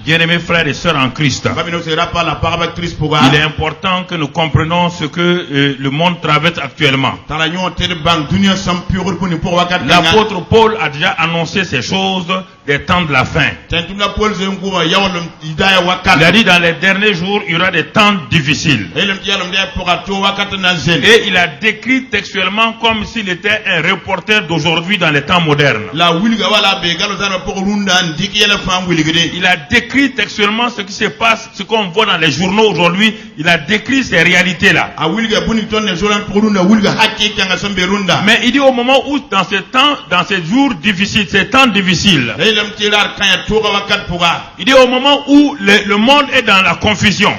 Bien-aimés frères et sœurs en Christ, il est important que nous comprenions ce que le monde traverse actuellement. L'apôtre Paul a déjà annoncé ces choses des temps de la fin. Il a dit dans les derniers jours, il y aura des temps difficiles. Et il a décrit textuellement comme s'il était un reporter d'aujourd'hui dans les temps modernes. Il a décrit textuellement ce qui se passe, ce qu'on voit dans les journaux aujourd'hui. Il a décrit ces réalités-là. Mais il dit au moment où, dans ces temps, dans ces jours difficiles, ces temps difficiles, il dit au moment où le monde est dans la confusion,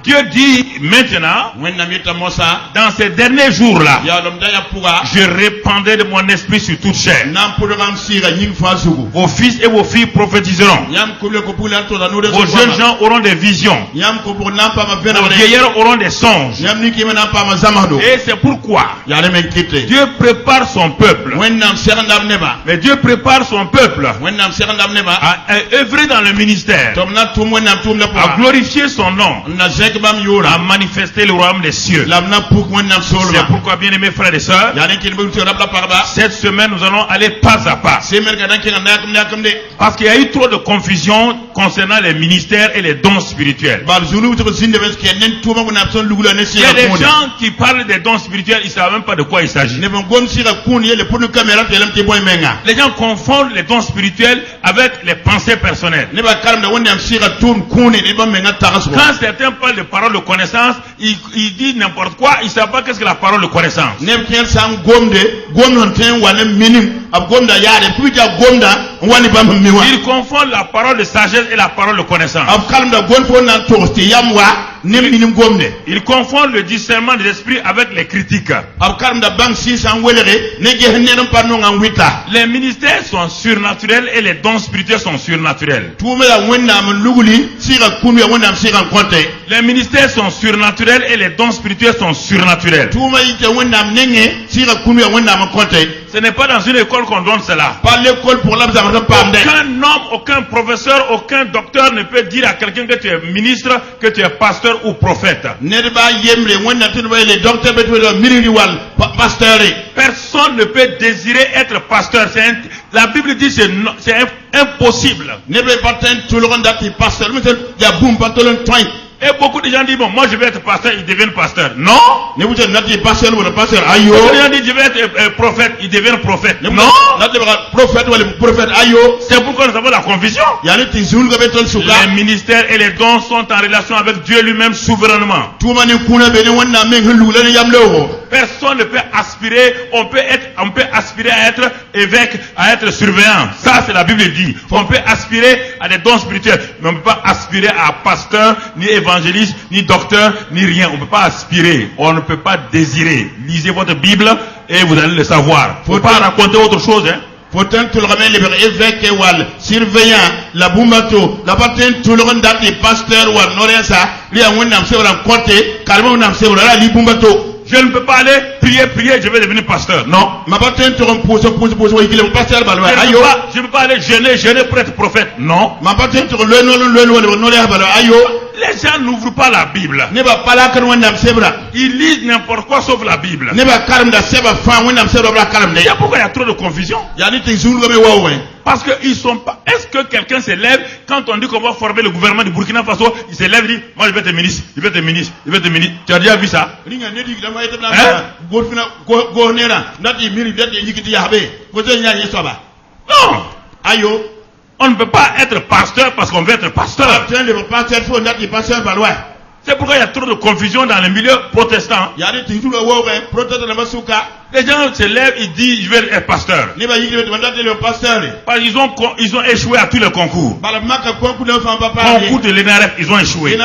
Dieu dit maintenant, dans ces derniers jours-là, je répandrai de mon esprit sur toute chair. Vos fils et vos filles prophétiseront. Vos jeunes gens auront des visions. Vos vieillards auront des songes. Et c'est pourquoi Dieu prépare son peuple. Mais Dieu prépare son peuple à œuvrer dans le ministère, à glorifier son nom, à manifester le royaume des cieux. C'est pourquoi, bien aimés frères et sœurs, cette semaine nous allons aller pas à pas. Parce qu'il y a eu trop de confusion concernant les ministères et les dons spirituels. Il y a des gens qui parlent des dons spirituels, ils ne savent même pas de quoi il s'agit. Les gens confondent les dons spirituels avec les pensées personnelles. Quand certains parlent de parole de connaissance, ils disent n'importe quoi, ils ne savent pas qu'est-ce que la parole de connaissance. Ils confondent la parole de sagesse et la parole de connaissance. Ils confondent le discernement des esprits avec les critiques. Les ministères sont surnaturels et les dons spirituels sont surnaturels. Les ministères sont surnaturels et les dons spirituels sont surnaturels. Ce n'est pas dans une école qu'on donne cela. Aucun homme, aucun professeur, aucun docteur ne peut dire à quelqu'un que tu es ministre, que tu es pasteur ou prophète. Personne ne peut désirer être pasteur. La Bible dit que c'est impossible. Et beaucoup de gens disent, bon, moi je vais être pasteur, ils deviennent pasteurs. Non. Beaucoup de gens disent, je vais être prophète, ils deviennent prophètes. Non. C'est pourquoi nous avons la confusion. Les ministères et les dons sont en relation avec Dieu lui-même souverainement. Personne ne peut aspirer, on peut aspirer à être évêque, à être surveillant. Ça c'est la Bible dit. On peut aspirer à des dons spirituels, mais on ne peut pas aspirer à pasteur, ni évangéliste, ni docteur, ni rien. On ne peut pas aspirer, on ne peut pas désirer. Lisez votre Bible et vous allez le savoir. Faut pas raconter autre chose, hein. Faut tout le ramène les évêques wal surveillant la bumbato la patin tout le monde date pasteur wal norensa lui a on a se rencontrer carrément on a se la li bumbato. Je ne peux pas aller prier, je vais devenir pasteur. Non. Je ne peux pas aller jeûner pour être prophète. Non. Les gens n'ouvrent pas la Bible. Ils lisent n'importe quoi sauf la Bible. C'est pourquoi il y a trop de confusion. Parce qu'ils sont pas. Est-ce que quelqu'un se lève quand on dit qu'on va former le gouvernement du Burkina Faso, il se lève et dit, moi je vais être ministre, je vais être ministre, je vais être ministre. Tu as déjà vu ça? Non. On ne peut pas être pasteur parce qu'on veut être pasteur. C'est pourquoi il y a trop de confusion dans les milieux protestants. Les gens se lèvent, ils disent je vais être pasteur. Parce qu'ils ont échoué à tous les concours. Concours de l'ENAREF, ils ont échoué.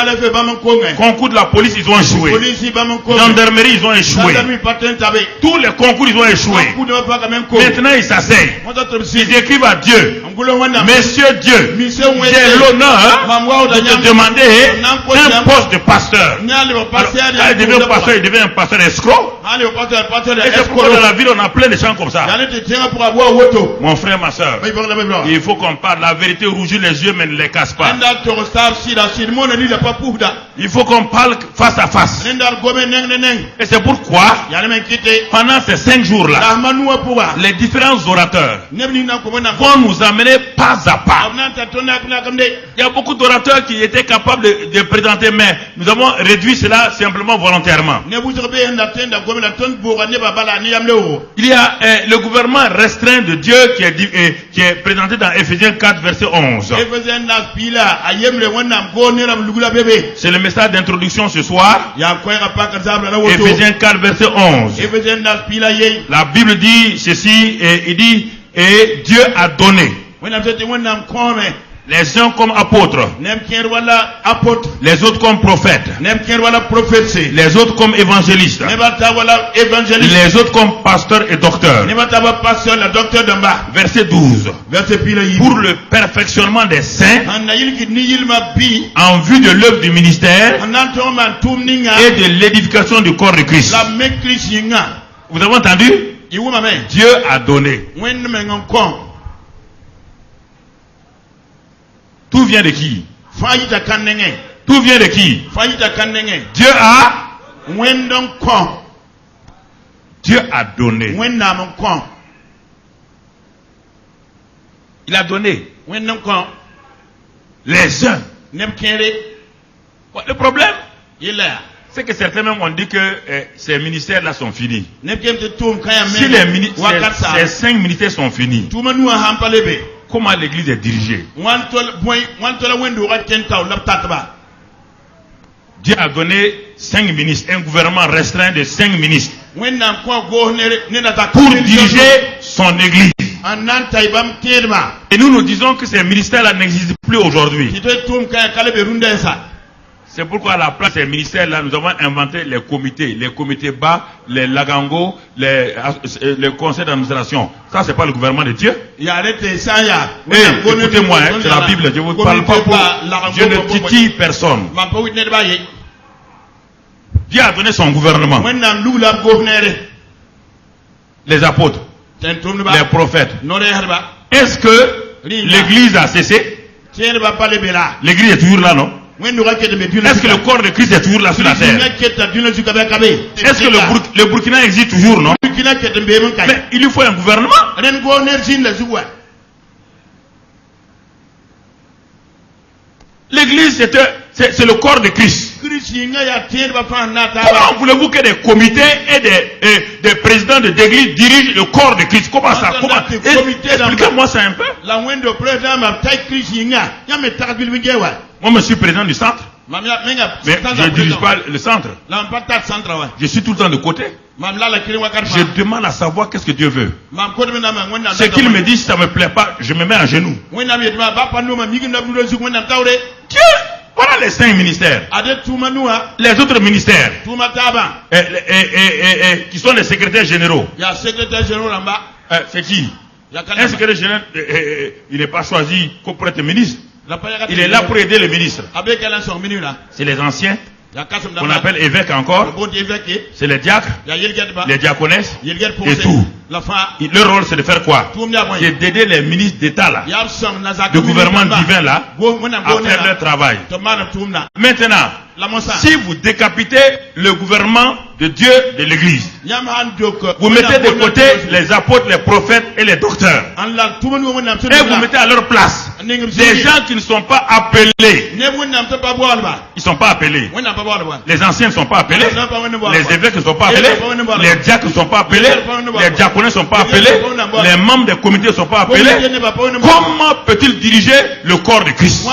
Concours de la police, ils ont échoué. Gendarmerie, ils ont échoué. Tous les concours, ils ont échoué. Maintenant, ils s'asseyent. Ils écrivent à Dieu. Messieurs Dieu, j'ai l'honneur de te demander un poste de pasteur. Alors, quand il devient pasteur, il devient un pasteur escroc. Et c'est pourquoi dans la ville on a plein de gens comme ça. Mon frère, ma soeur, il faut qu'on parle. La vérité rougit les yeux mais ne les casse pas. Il faut qu'on parle face à face. Et c'est pourquoi, pendant ces 5 jours-là, les différents orateurs vont nous amener pas à pas. Il y a beaucoup d'orateurs qui étaient capables de présenter, mais nous avons réduit cela simplement volontairement. Il y a le gouvernement restreint de Dieu qui est présenté dans Ephésiens 4, verset 11. C'est le message d'introduction ce soir. Ephésiens 4, verset 11. La Bible dit ceci, et il dit, et Dieu a donné les uns comme apôtres, les autres comme prophètes, les autres comme évangélistes, les autres comme pasteurs et docteurs. Verset 12. Pour le perfectionnement des saints, en vue de l'œuvre du ministère et de l'édification du corps de Christ. Vous avez entendu? Dieu a donné. Tout vient de qui? Tout vient de qui? Dieu a. Dieu a donné. Il a donné. Les uns. Le problème, c'est que certains même ont dit que ces ministères-là sont finis. Si ces 5 ministères sont finis, comment l'église est dirigée? Dieu a donné 5 ministres, un gouvernement restreint de 5 ministres pour diriger son église. Et nous disons que ces ministères-là n'existent plus aujourd'hui. C'est pourquoi à la place de ces ministères-là, nous avons inventé les comités bas, les lagangos, les conseils d'administration. Ça, c'est pas le gouvernement de Dieu. Écoutez-moi, c'est la Bible, je ne vous parle pas je ne titille personne. Dieu a donné son gouvernement. Les apôtres, les prophètes. Est-ce que l'église a cessé? L'église est toujours là, non? Est-ce que le corps de Christ est toujours là sur la terre? Est-ce que le Burkina existe toujours, non? Mais il lui faut un gouvernement. L'église, c'est le corps de Christ. Comment voulez-vous que des comités et des présidents de l'église dirigent le corps de Christ? Comment ça? Expliquez-moi ça un peu. Moi, je suis président du centre. Mais je ne dirige pas le centre. Je suis tout le temps de côté. Je demande à savoir qu'est-ce que Dieu veut. Ce qu'il me dit, si ça ne me plaît pas, je me mets à genoux. Dieu, voilà les 5 ministères. Les autres ministères qui sont les secrétaires généraux. C'est qui? Un secrétaire général, il n'est pas choisi comme pour être ministre. Il est là pour aider le ministre. C'est les anciens, qu'on appelle évêques encore. C'est les diacres, les diaconesses et tout. Leur rôle, c'est de faire quoi? C'est d'aider les ministres d'État là, le gouvernement divin là, à faire leur travail. Maintenant, si vous décapitez le gouvernement de Dieu de l'église, vous mettez de côté les apôtres, les prophètes et les docteurs, et vous mettez à leur place des gens qui ne sont pas appelés. Ils ne sont pas appelés. Les anciens ne sont pas appelés. Les évêques ne sont pas appelés. Les diacres ne sont pas appelés. Les diaconés ne sont pas appelés. Les membres des comités ne sont pas appelés. Comment peut-il diriger le corps de Christ?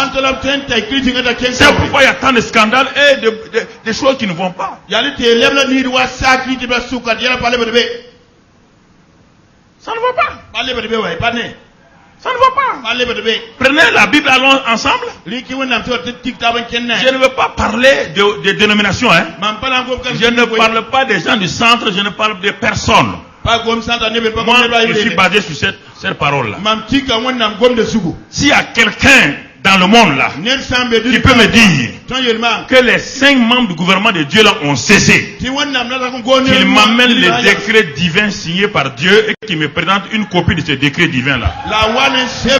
C'est pourquoi il y a tant de scandales et des choses qui ne vont pas. Ça ne va pas. Ça ne va pas. Prenez la Bible, allons ensemble. Je ne veux pas parler de dénomination. Hein. Je ne parle pas des gens du centre, je ne parle de personne. Moi, je suis basé sur cette parole-là. S'il y a quelqu'un dans le monde là qui peut me dire que les 5 membres du gouvernement de Dieu là ont cessé, qu'ils m'amènent les décrets divins signés par Dieu et qui me présentent une copie de ces décrets divins là.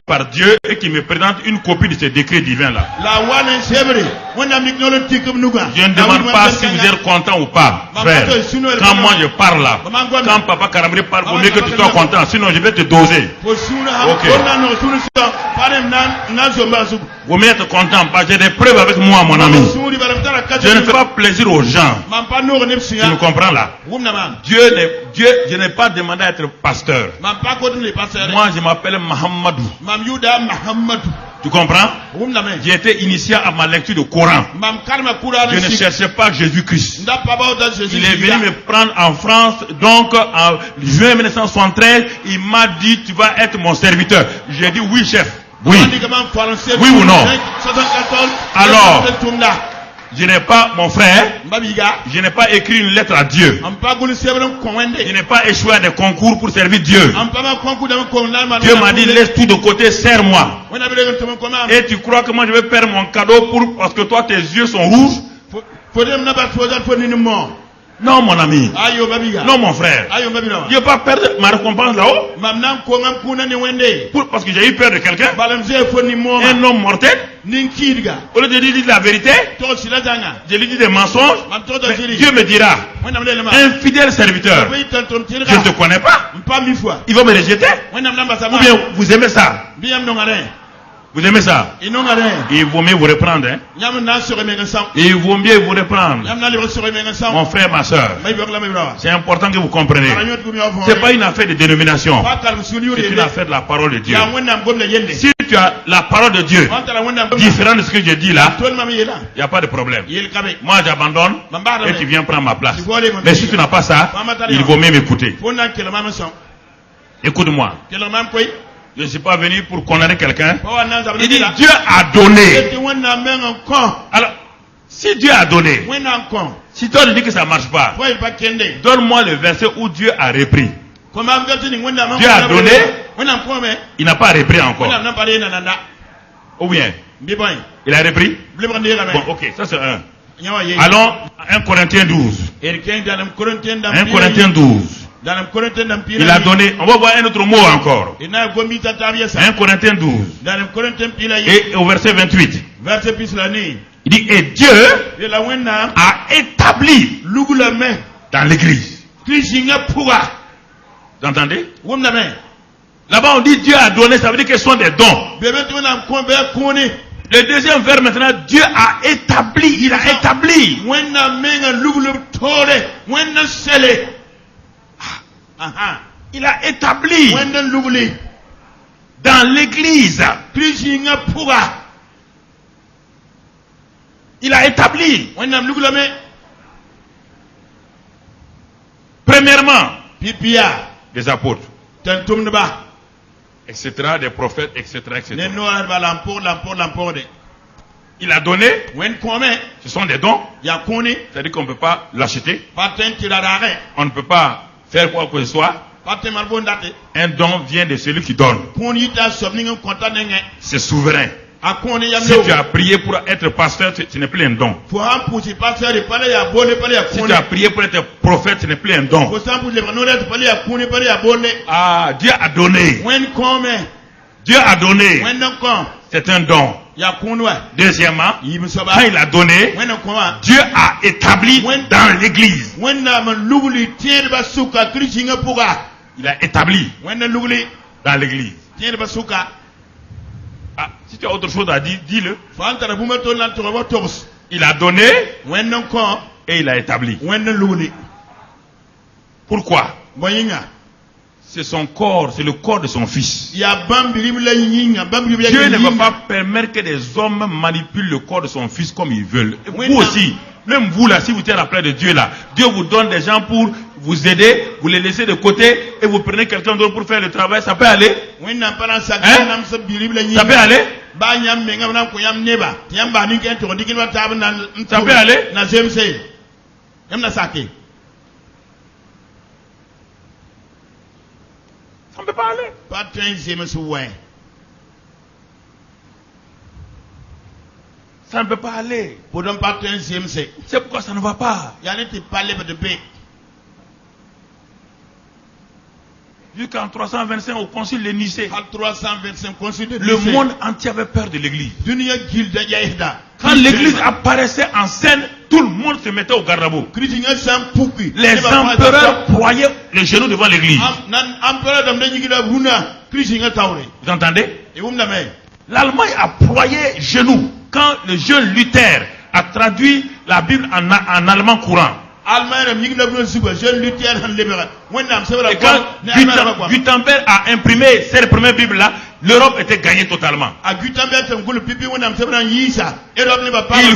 Par Dieu et qui me présente une copie de ces décrets divins là. Je ne demande pas si vous êtes content ou pas, frère. Quand moi je parle là, quand Papa Karambri parle, il vaut mieux que tu sois content, sinon je vais te doser. Ok. Vous mieux être content, parce que j'ai des preuves avec moi, mon ami. Je ne fais pas plaisir aux gens. Tu me comprends là? Je n'ai pas demandé à être pasteur. Moi, je m'appelle Mahamadou. Tu comprends? J'ai été initié à ma lecture du Coran. Je ne cherchais pas Jésus-Christ. Il est venu me prendre en France, donc en juin 1973, il m'a dit tu vas être mon serviteur. J'ai dit oui chef. Oui. Oui ou non? Alors, je n'ai pas, mon frère, je n'ai pas écrit une lettre à Dieu. Je n'ai pas échoué à des concours pour servir Dieu. Dieu m'a dit laisse tout de côté, serre-moi. Et tu crois que moi je vais perdre mon cadeau parce que toi tes yeux sont rouges? Non mon ami. Non mon frère. Je ne vais pas perdre ma récompense là-haut. Parce que j'ai eu peur de quelqu'un. Un homme mortel. Au lieu de lui dire la vérité, je lui dis des mensonges. Dieu me dira, un fidèle serviteur, je ne te connais pas. Il va me rejeter. Ou bien vous aimez ça? Vous aimez ça? Il vaut mieux vous reprendre. Hein? Il vaut mieux vous reprendre. Mon frère, ma soeur. C'est important que vous compreniez. Ce n'est pas une affaire de dénomination. C'est une affaire de la parole de Dieu. Si tu as la parole de Dieu différente de ce que je dis là, il n'y a pas de problème. Moi j'abandonne et tu viens prendre ma place. Mais si tu n'as pas ça, il vaut mieux m'écouter. Écoute-moi. Je ne suis pas venu pour condamner quelqu'un. Il dit Dieu a donné. Alors, si Dieu a donné, si toi tu dis que ça ne marche pas, donne-moi le verset où Dieu a repris. Dieu a donné, il n'a pas repris encore. Ou bien, il a repris. Bon, ok, ça c'est un. Allons, 1 Corinthiens 12. 1 Corinthiens 12. Il a donné, on va voir un autre mot encore. 1 Corinthiens 12. Et au verset 28. Il dit, et Dieu a établi dans l'église. Vous entendez? Là-bas on dit Dieu a donné, ça veut dire que ce sont des dons. Le deuxième vers maintenant, Dieu a établi, il a établi. Il a établi dans l'église. Il a établi. Premièrement, des apôtres, etc., des prophètes, etc., etc. Il a donné. Ce sont des dons. C'est-à-dire qu'on ne peut pas l'acheter. On ne peut pas faire quoi que ce soit. Un don vient de celui qui donne. C'est souverain. Si tu as prié pour être pasteur, ce n'est plus un don. Si tu as prié pour être prophète, ce n'est plus un don. Ah, Dieu a donné. Dieu a donné. C'est un don. Deuxièmement, quand il a donné, Dieu a établi dans l'église. Il a établi dans l'église. Ah, si tu as autre chose à dire, dis-le. Il a donné et il a établi. Pourquoi? C'est son corps, c'est le corps de son fils. Dieu ne va pas permettre que des hommes manipulent le corps de son fils comme ils veulent. Vous aussi, même vous là, si vous êtes à la place de Dieu là, Dieu vous donne des gens pour vous aider, vous les laissez de côté et vous prenez quelqu'un d'autre pour faire le travail, ça peut aller? Hein? Ça peut aller? Ça peut aller? Ça ne peut pas aller. Ça ne peut pas aller. C'est pourquoi ça ne va pas. Jusqu'en 325 au concile de Nicée, le monde entier avait peur de l'église. Quand l'église apparaissait en scène, tout le monde se mettait au garde-à-vous. Les empereurs ployaient les genoux devant l'église. Vous entendez? L'Allemagne a ployé genoux quand le jeune Luther a traduit la Bible en allemand courant. Et quand Gutenberg a imprimé cette première Bible-là, l'Europe était gagnée totalement. Il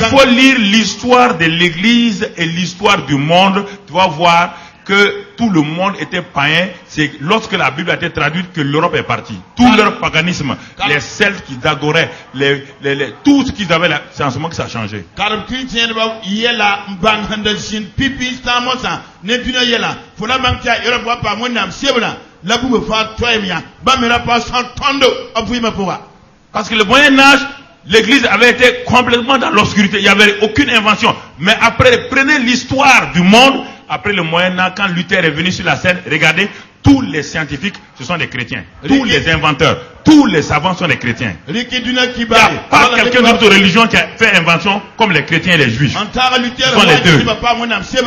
faut lire l'histoire de l'Église et l'histoire du monde. Tu vas voir que tout le monde était païen. C'est lorsque la Bible a été traduite que l'Europe est partie. Tout leur paganisme, les Celtes qui adoraient, tout ce qu'ils avaient là, c'est en ce moment que ça a changé. Parce que le Moyen-Âge, l'église avait été complètement dans l'obscurité. Il n'y avait aucune invention. Mais après, prenez l'histoire du monde. Après le Moyen-Âge, quand Luther est venu sur la scène, regardez, tous les scientifiques, ce sont des chrétiens. Tous les inventeurs, tous les savants sont des chrétiens. Il n'y a pas quelqu'un d'autre religion qui a fait invention comme les chrétiens et les juifs. Ce sont les deux.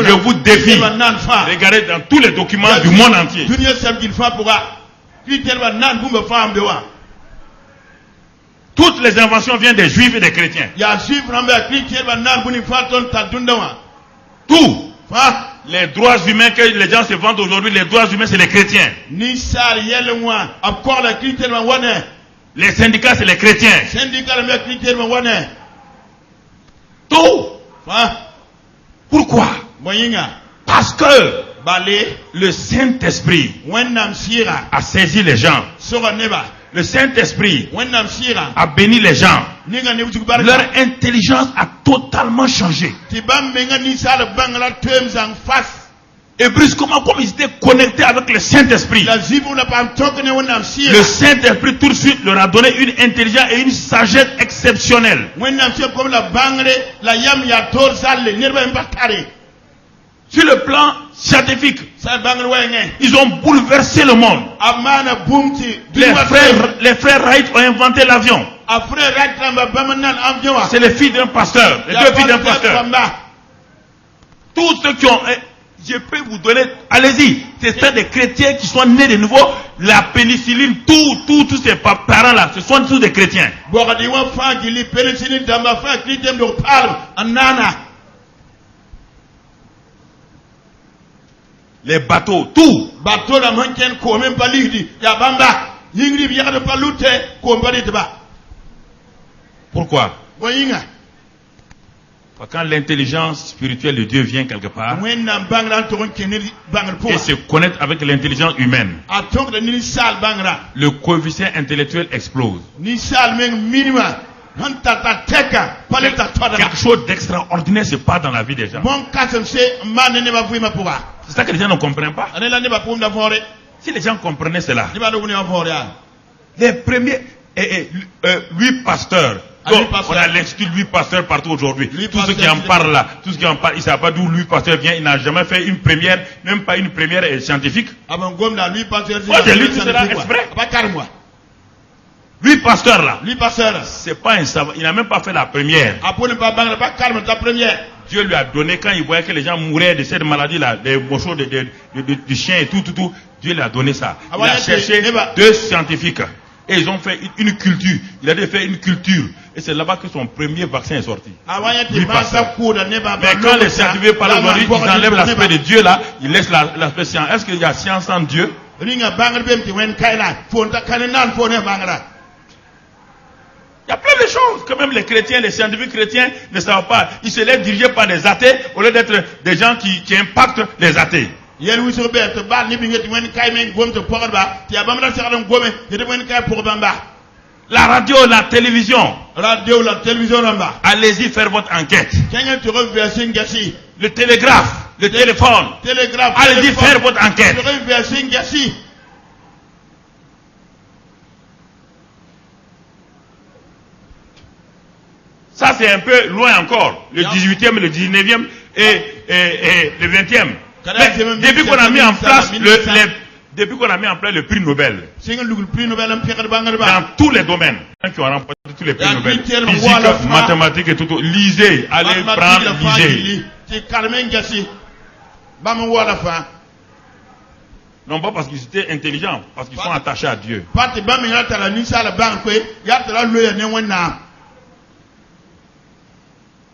Je vous défie. Regardez dans tous les documents du monde entier. Toutes les inventions viennent des juifs et des chrétiens. Tout. Les droits humains que les gens se vendent aujourd'hui, les droits humains, c'est les chrétiens. Les syndicats, c'est les chrétiens. Tout. Pourquoi? Parce que le Saint-Esprit a saisi les gens. Le Saint-Esprit a béni les gens. Leur intelligence a totalement changé. Et brusquement, comme ils étaient connectés avec le Saint-Esprit, le Saint-Esprit tout de suite leur a donné une intelligence et une sagesse exceptionnelle. Sur le plan scientifique, ils ont bouleversé le monde. Les frères Wright ont inventé l'avion. C'est les filles d'un pasteur, les deux filles d'un pasteur. Tous ceux qui ont... Je peux vous donner... Allez-y, c'est des chrétiens qui sont nés de nouveau. La pénicilline, tous ces parents-là, ce sont tous des chrétiens. Les bateaux, tout. Pourquoi? Quand l'intelligence spirituelle de Dieu vient quelque part et se connecte avec l'intelligence humaine, le coefficient intellectuel explose. Quelque chose d'extraordinaire se passe dans la vie des gens. C'est ça que les gens ne comprennent pas. Si les gens comprenaient cela, les premiers 8 pasteurs, donc, on a l'institut Louis Pasteur partout aujourd'hui. Tous ceux qui en parlent là, tous ceux qui en parlent, ils ne savent pas d'où Louis Pasteur vient. Il n'a jamais fait une première, même pas une première scientifique. Moi j'ai lu tout cela exprès. Louis Pasteur là, c'est pas un savant. Il n'a même pas fait la première. Dieu lui a donné, quand il voyait que les gens mouraient de cette maladie là, des morceaux de chiens et tout, Dieu lui a donné ça. Il a cherché 2 scientifiques. Et ils ont fait une culture. Il a fait une culture. Et c'est là-bas que son premier vaccin est sorti. Mais quand les scientifiques parlent aujourd'hui, ils enlèvent l'aspect de Dieu là, ils laissent l'aspect science. Est-ce qu'il y a science sans Dieu? Il y a plein de choses que même les chrétiens, les scientifiques chrétiens ne savent pas. Ils se laissent diriger par des athées au lieu d'être des gens qui impactent les athées. La radio, la télévision. Allez-y faire votre enquête. Le télégraphe, le téléphone. Allez-y faire votre enquête. Ça ça c'est un peu loin encore. Le 18e, le 19e et le 20e. Mais depuis qu'on a mis en place le prix Nobel, dans tous les domaines, qui ont remporté tous les prix Nobel, physique, mathématiques et tout, lisez, allez prendre, lisez. Non pas parce qu'ils étaient intelligents, parce qu'ils sont attachés à Dieu.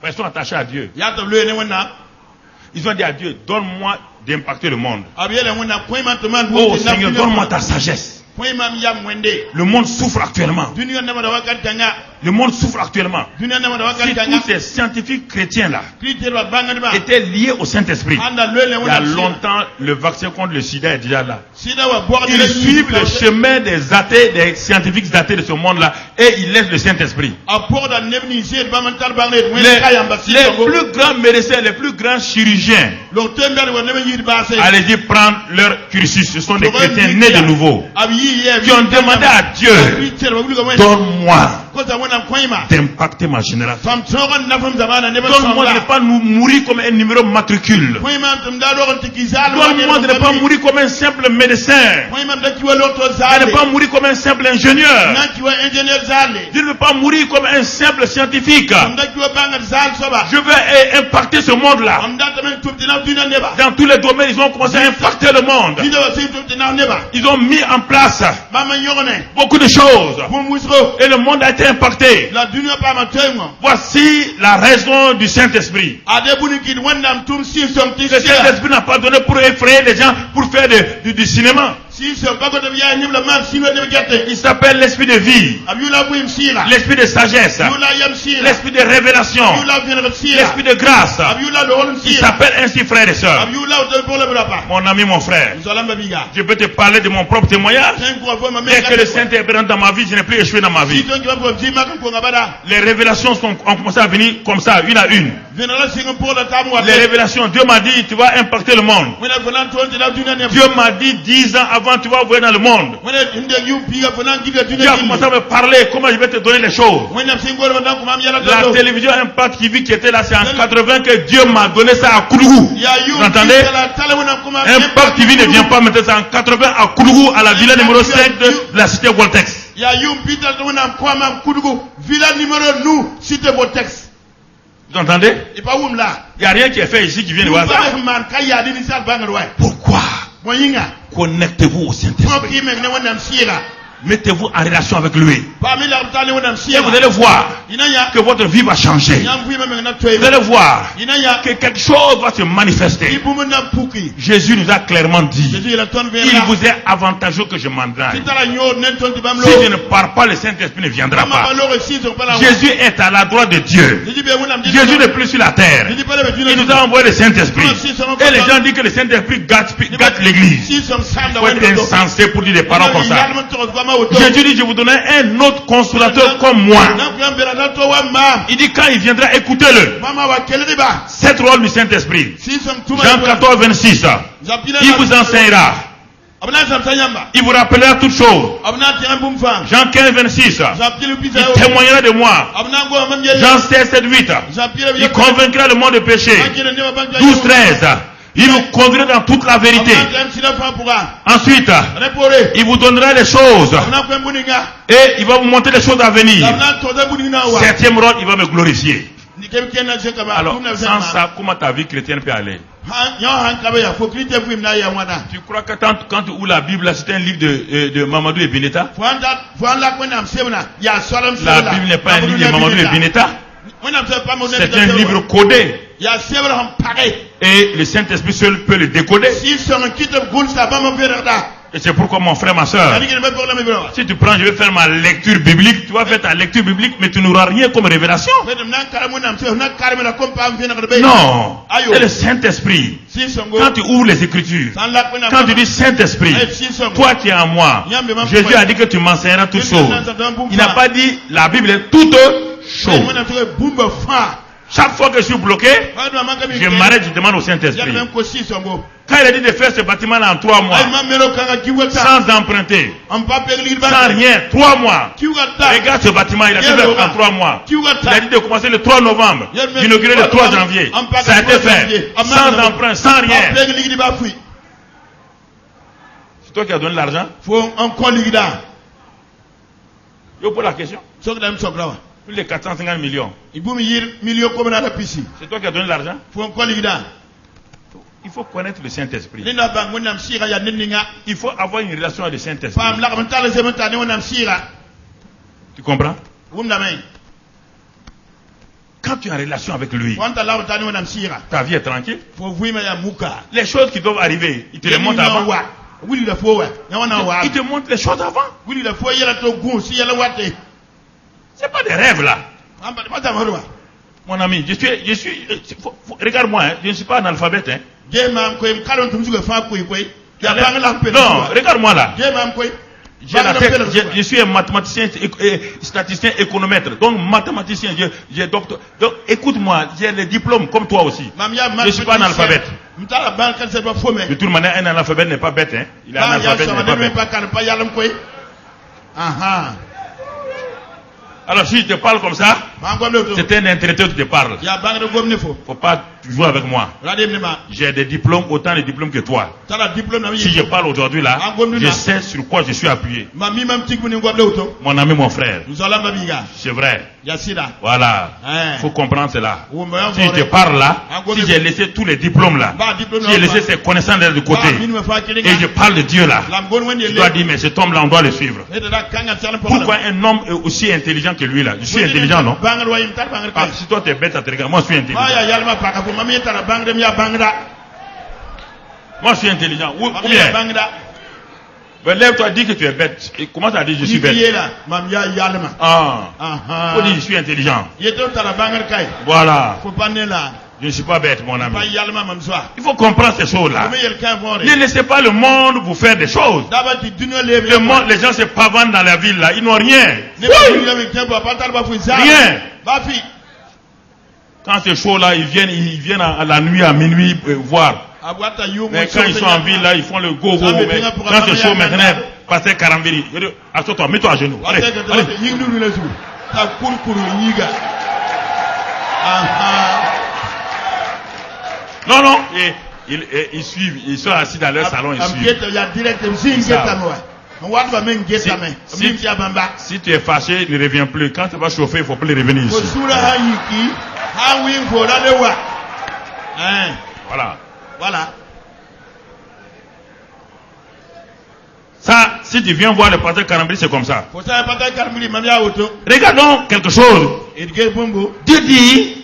Ils sont attachés à Dieu. Ils ont dit à Dieu, donne-moi d'impacter le monde. Oh Seigneur, donne-moi ta sagesse. Le monde souffre actuellement. Le monde souffre actuellement. Si tous ces scientifiques chrétiens-là étaient liés au Saint-Esprit, il y a longtemps, le vaccin contre le sida est déjà là. Ils suivent le chemin des athées, des scientifiques athées de ce monde-là, et ils laissent le Saint-Esprit. Les plus grands médecins, les plus grands chirurgiens, allez-y prendre leur cursus. Ce sont des chrétiens nés de nouveau, qui ont demandé à Dieu, donne-moi d'impacter ma génération. Donne-moi de ne pas mourir comme un numéro matricule. Donne-moi de ne pas mourir comme un simple médecin. De ne pas mourir comme un simple ingénieur. Je ne veux pas mourir comme un simple scientifique. Je veux impacter ce monde-là. Dans tous les domaines, ils ont commencé à impacter le monde. Ils ont mis en place beaucoup de choses. Et le monde a été impacté. Voici la raison du Saint-Esprit. Le Saint-Esprit n'a pas donné pour effrayer les gens, pour faire du cinéma. Il s'appelle l'esprit de vie, l'esprit de sagesse, l'esprit de révélation, l'esprit de grâce. Il s'appelle ainsi, frères et sœurs. Mon ami, mon frère, je peux te parler de mon propre témoignage. Dès que le Saint-Esprit rentre dans ma vie, je n'ai plus échoué dans ma vie. Les révélations ont commencé à venir comme ça, une à une. Les révélations, Dieu m'a dit, tu vas impacter le monde. Dieu m'a dit 10 ans avant, tu vas voir dans le monde. Dieu a commencé à me parler, comment je vais te donner les choses. La télévision Impact TV qui était là, c'est en 80 que Dieu m'a donné ça à Koulougou. Vous entendez? Impact TV ne vient pas mettre ça en 80 à Koulougou, à la villa numéro 5 de la cité Voltex. Vous entendez? Il n'y a rien qui est fait ici qui vient de hasard. Pourquoi? Connectez-vous au Saint-Esprit. Mettez-vous en relation avec lui. Et vous allez voir que votre vie va changer. Vous allez voir que quelque chose va se manifester. Jésus nous a clairement dit, il vous est avantageux que je m'en aille. Si je ne pars pas, le Saint-Esprit ne viendra pas. Jésus est à la droite de Dieu. Jésus n'est plus sur la terre. Il nous a envoyé le Saint-Esprit. Et les gens disent que le Saint-Esprit gâte l'église. Il faut être insensé pour dire des paroles comme ça. Jésus dit, je vous donnerai un autre consolateur comme moi. Il dit, quand il viendra, écoutez-le. Cette rôle du Saint-Esprit. Jean 14, 26. Il vous enseignera. Il vous rappellera toutes choses. Jean 15, 26. Il témoignera de moi. Jean 16, 7, 8. Il convaincra le monde de péché. 12, 13. Il vous conduira dans toute la vérité. Ensuite, il vous donnera les choses. Et il va vous montrer les choses à venir. Septième rôle, il va me glorifier. Alors, sans ça, comment ta vie chrétienne peut aller? Tu crois que quand tu ouvres la Bible, c'est un livre de Mamadou et Bineta? La Bible n'est pas un livre de Mamadou et Bineta. C'est un livre codé. Et le Saint-Esprit seul peut le décoder. Et c'est pourquoi mon frère, ma soeur, si tu prends, je vais faire ma lecture biblique, tu vas faire ta lecture biblique, mais tu n'auras rien comme révélation. Non, c'est le Saint-Esprit. Quand tu ouvres les Écritures, quand tu dis Saint-Esprit, toi qui es en moi, Jésus a dit que tu m'enseigneras toutes choses. Il n'a pas dit la Bible est toute chose. Chaque fois que je suis bloqué, je m'arrête, je demande au Saint-Esprit. Quand il a dit de faire ce bâtiment-là en 3 mois, sans emprunter, sans rien, 3 mois. Regarde ce bâtiment, il a fait en 3 mois. Il a dit de commencer le 3 novembre, d'inaugurer le 3 janvier. Ça a été fait, sans emprunt, sans rien. C'est toi qui as donné l'argent? Je pose la question. Plus de 450 millions. C'est toi qui as donné l'argent? Il faut connaître le Saint-Esprit. Il faut avoir une relation avec le Saint-Esprit. Tu comprends? Quand tu as une relation avec lui, ta vie est tranquille. Les choses qui doivent arriver, il te les montre avant. Il te montre les choses avant. C'est pas des rêves là. Mon ami, regarde-moi, je ne suis pas analphabète. Hein. Non, regarde-moi là. Je suis un mathématicien, statisticien, économètre. Donc, mathématicien, j'ai docteur. Donc, écoute-moi, j'ai les diplômes comme toi aussi. Je ne suis pas analphabète. De toute manière, un analphabète n'est pas bête. Hein. Il est analphabète, n'est pas bête. Alors, si je te parle comme ça, c'est un intellectuel qui te parle. Il ne faut pas jouer avec moi. J'ai des diplômes, autant de diplômes que toi. Si je parle aujourd'hui là, je sais sur quoi je suis appuyé. Mon ami, mon frère. C'est vrai. Voilà. Il faut comprendre cela. Si je te parle là, si j'ai laissé tous les diplômes là, si j'ai laissé ces connaissances de côté, et je parle de Dieu là, je dois dire, mais cet homme là, on doit le suivre. Pourquoi un homme est aussi intelligent que lui là? Je suis intelligent, non? Si toi tu es bête, ça te regarde. Moi je suis intelligent. Moi je suis intelligent. Ou bien, ben, lève-toi, dis que tu es bête. Et comment tu as dit je suis bête? Faut dire je suis intelligent. Voilà. Je ne suis pas bête, mon ami. Il faut comprendre ces choses-là. Ne laissez pas le monde vous faire des choses. Le monde, les gens se pavandent dans la ville là, ils n'ont rien. Rien. Quand c'est chaud là, ils viennent à la nuit, à minuit voir. Mais quand ils sont en ville là, ils font le go-go. Mais quand c'est chaud maintenant, passez Karambiri. Assure-toi, mets-toi à genoux. Allez, allez. Non, non, ils suivent, ils sont assis dans leur salon, ils suivent. Si tu es fâché, ne reviens plus. Quand tu vas chauffer, il ne faut plus revenir ici. Voilà. Ça, si tu viens voir le pasteur Karambiri, c'est comme ça. Regardons quelque chose. Dieu dit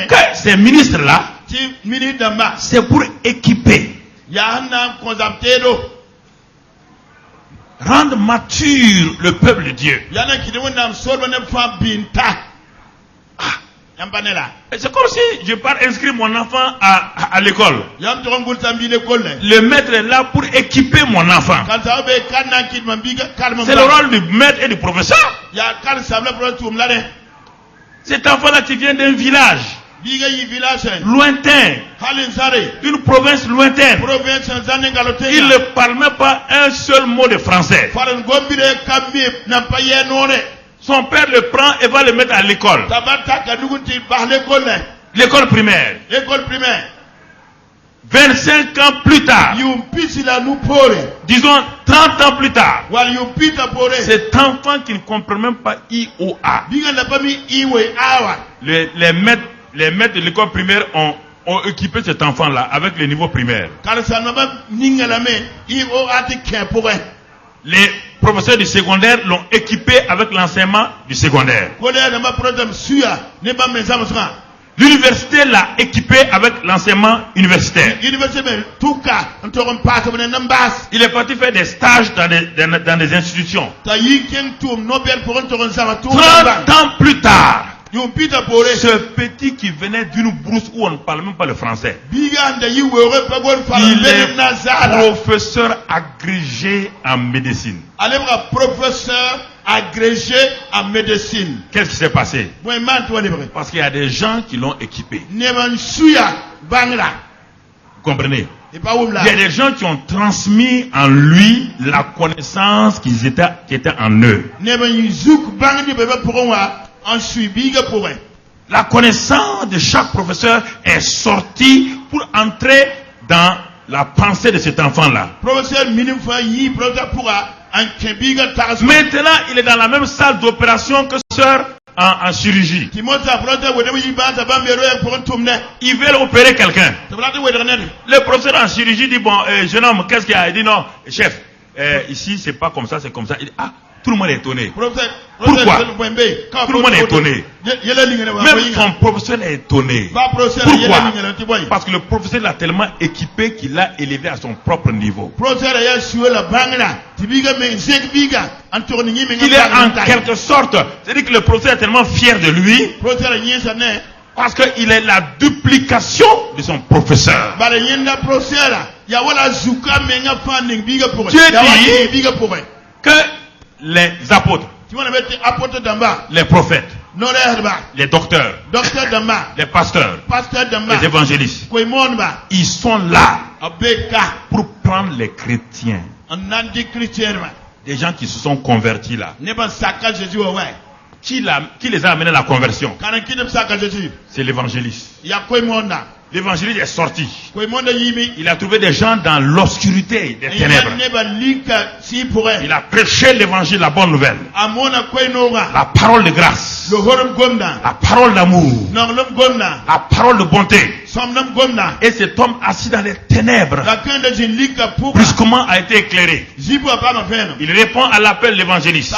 que ces ministres-là, c'est pour équiper, rendre mature le peuple de Dieu. C'est comme si je pars inscrire mon enfant à l'école. Le maître est là pour équiper mon enfant. C'est le rôle du maître et du professeur. Cet enfant-là qui vient d'un village lointain, d'une province lointaine, il ne parle même pas un seul mot de français. Son père le prend et va le mettre à l'école. L'école primaire. 25 ans plus tard, disons 30 ans plus tard, cet enfant qui ne comprend même pas IOA, les maîtres de l'école primaire ont équipé cet enfant-là avec le niveau primaire. Les professeurs du secondaire l'ont équipé avec l'enseignement du secondaire. L'université l'a équipé avec l'enseignement universitaire. Il est parti faire des stages dans des institutions. 30 ans plus tard, Ce petit qui venait d'une brousse où on ne parle même pas le français. Il est professeur agrégé en médecine. Professeur agrégé en médecine. Qu'est-ce qui s'est passé? Parce qu'il y a des gens qui l'ont équipé. Vous comprenez? Il y a des gens qui ont transmis en lui la connaissance qui était en eux. La connaissance de chaque professeur est sortie pour entrer dans la pensée de cet enfant-là. Maintenant, il est dans la même salle d'opération que sœur en chirurgie. Ils veulent opérer quelqu'un. Le professeur en chirurgie dit, bon, jeune homme, qu'est-ce qu'il y a? Il dit, non, chef, ici, c'est pas comme ça, c'est comme ça. Il dit, ah, tout le monde est étonné. Pourquoi? Tout le monde est étonné. Même son professeur est étonné. Pourquoi? Parce que le professeur l'a tellement équipé qu'il l'a élevé à son propre niveau. Il est en quelque sorte, c'est-à-dire que le professeur est tellement fier de lui parce qu'il est la duplication de son professeur. Dieu dit que les apôtres, les prophètes, les docteurs, les pasteurs, les évangélistes, ils sont là pour prendre les chrétiens, des gens qui se sont convertis là. Qui les a amenés à la conversion? C'est l'évangéliste. L'évangéliste est sorti. Il a trouvé des gens dans l'obscurité des ténèbres. Il a prêché l'évangile, la bonne nouvelle. La parole de grâce. La parole d'amour. La parole de bonté. Et cet homme assis dans les ténèbres, brusquement a été éclairé. Il répond à l'appel de l'évangéliste.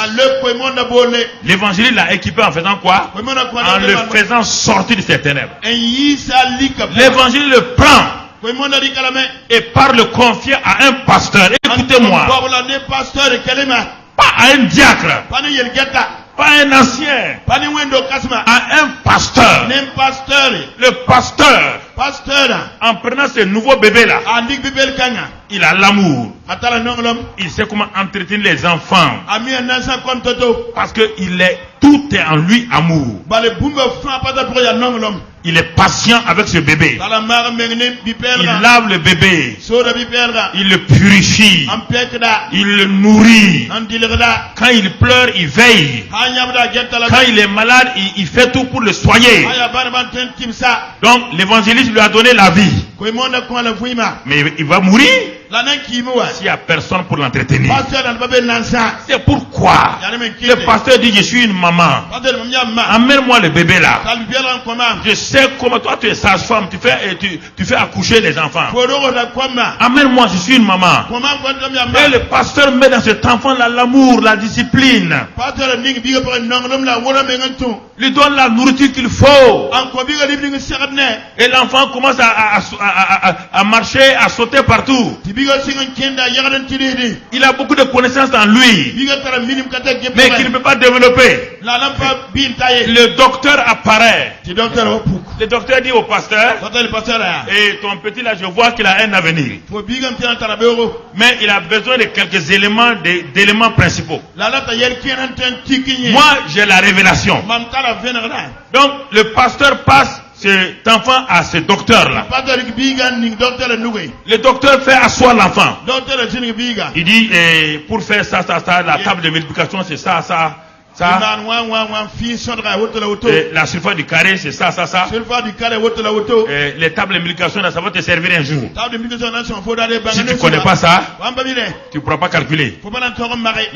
L'évangéliste l'a équipé en faisant quoi? En le faisant sortir de ces ténèbres. L'évangile le prend et par le confier à un pasteur. Écoutez-moi. Pas à un diacre. Pas un ancien. À un pasteur. Le pasteur, en prenant ce nouveau bébé-là, il a l'amour. Il sait comment entretenir les enfants. Parce que tout est en lui amour. Il est patient avec ce bébé. Il lave le bébé. Il le purifie. Il le nourrit. Quand il pleure, il veille. Quand il est malade, il fait tout pour le soigner. Donc l'évangéliste lui a donné la vie. Mais il va mourir s'il n'y a personne pour l'entretenir. C'est pourquoi le pasteur dit, je suis une maman. Amène-moi le bébé là. Je sais comment toi tu es sage-femme, tu fais accoucher les enfants. Amène-moi, je suis une maman. Et le pasteur met dans cet enfant là l'amour, la discipline. Lui donne la nourriture qu'il faut. Et l'enfant commence à marcher, à sauter partout. Il a beaucoup de connaissances en lui, mais qu'il ne peut pas développer. Le docteur apparaît. Le docteur dit au pasteur, et ton petit là, je vois qu'il a un avenir, mais il a besoin de quelques d'éléments principaux. Moi, j'ai la révélation. Donc, le pasteur passe cet enfant à ce docteur-là. Le docteur fait asseoir l'enfant. Il dit, pour faire ça, la table de multiplication, c'est ça. La surface du carré, c'est ça. Les tables de multiplication, ça va te servir un jour. Si tu ne connais pas ça, tu ne pourras pas calculer.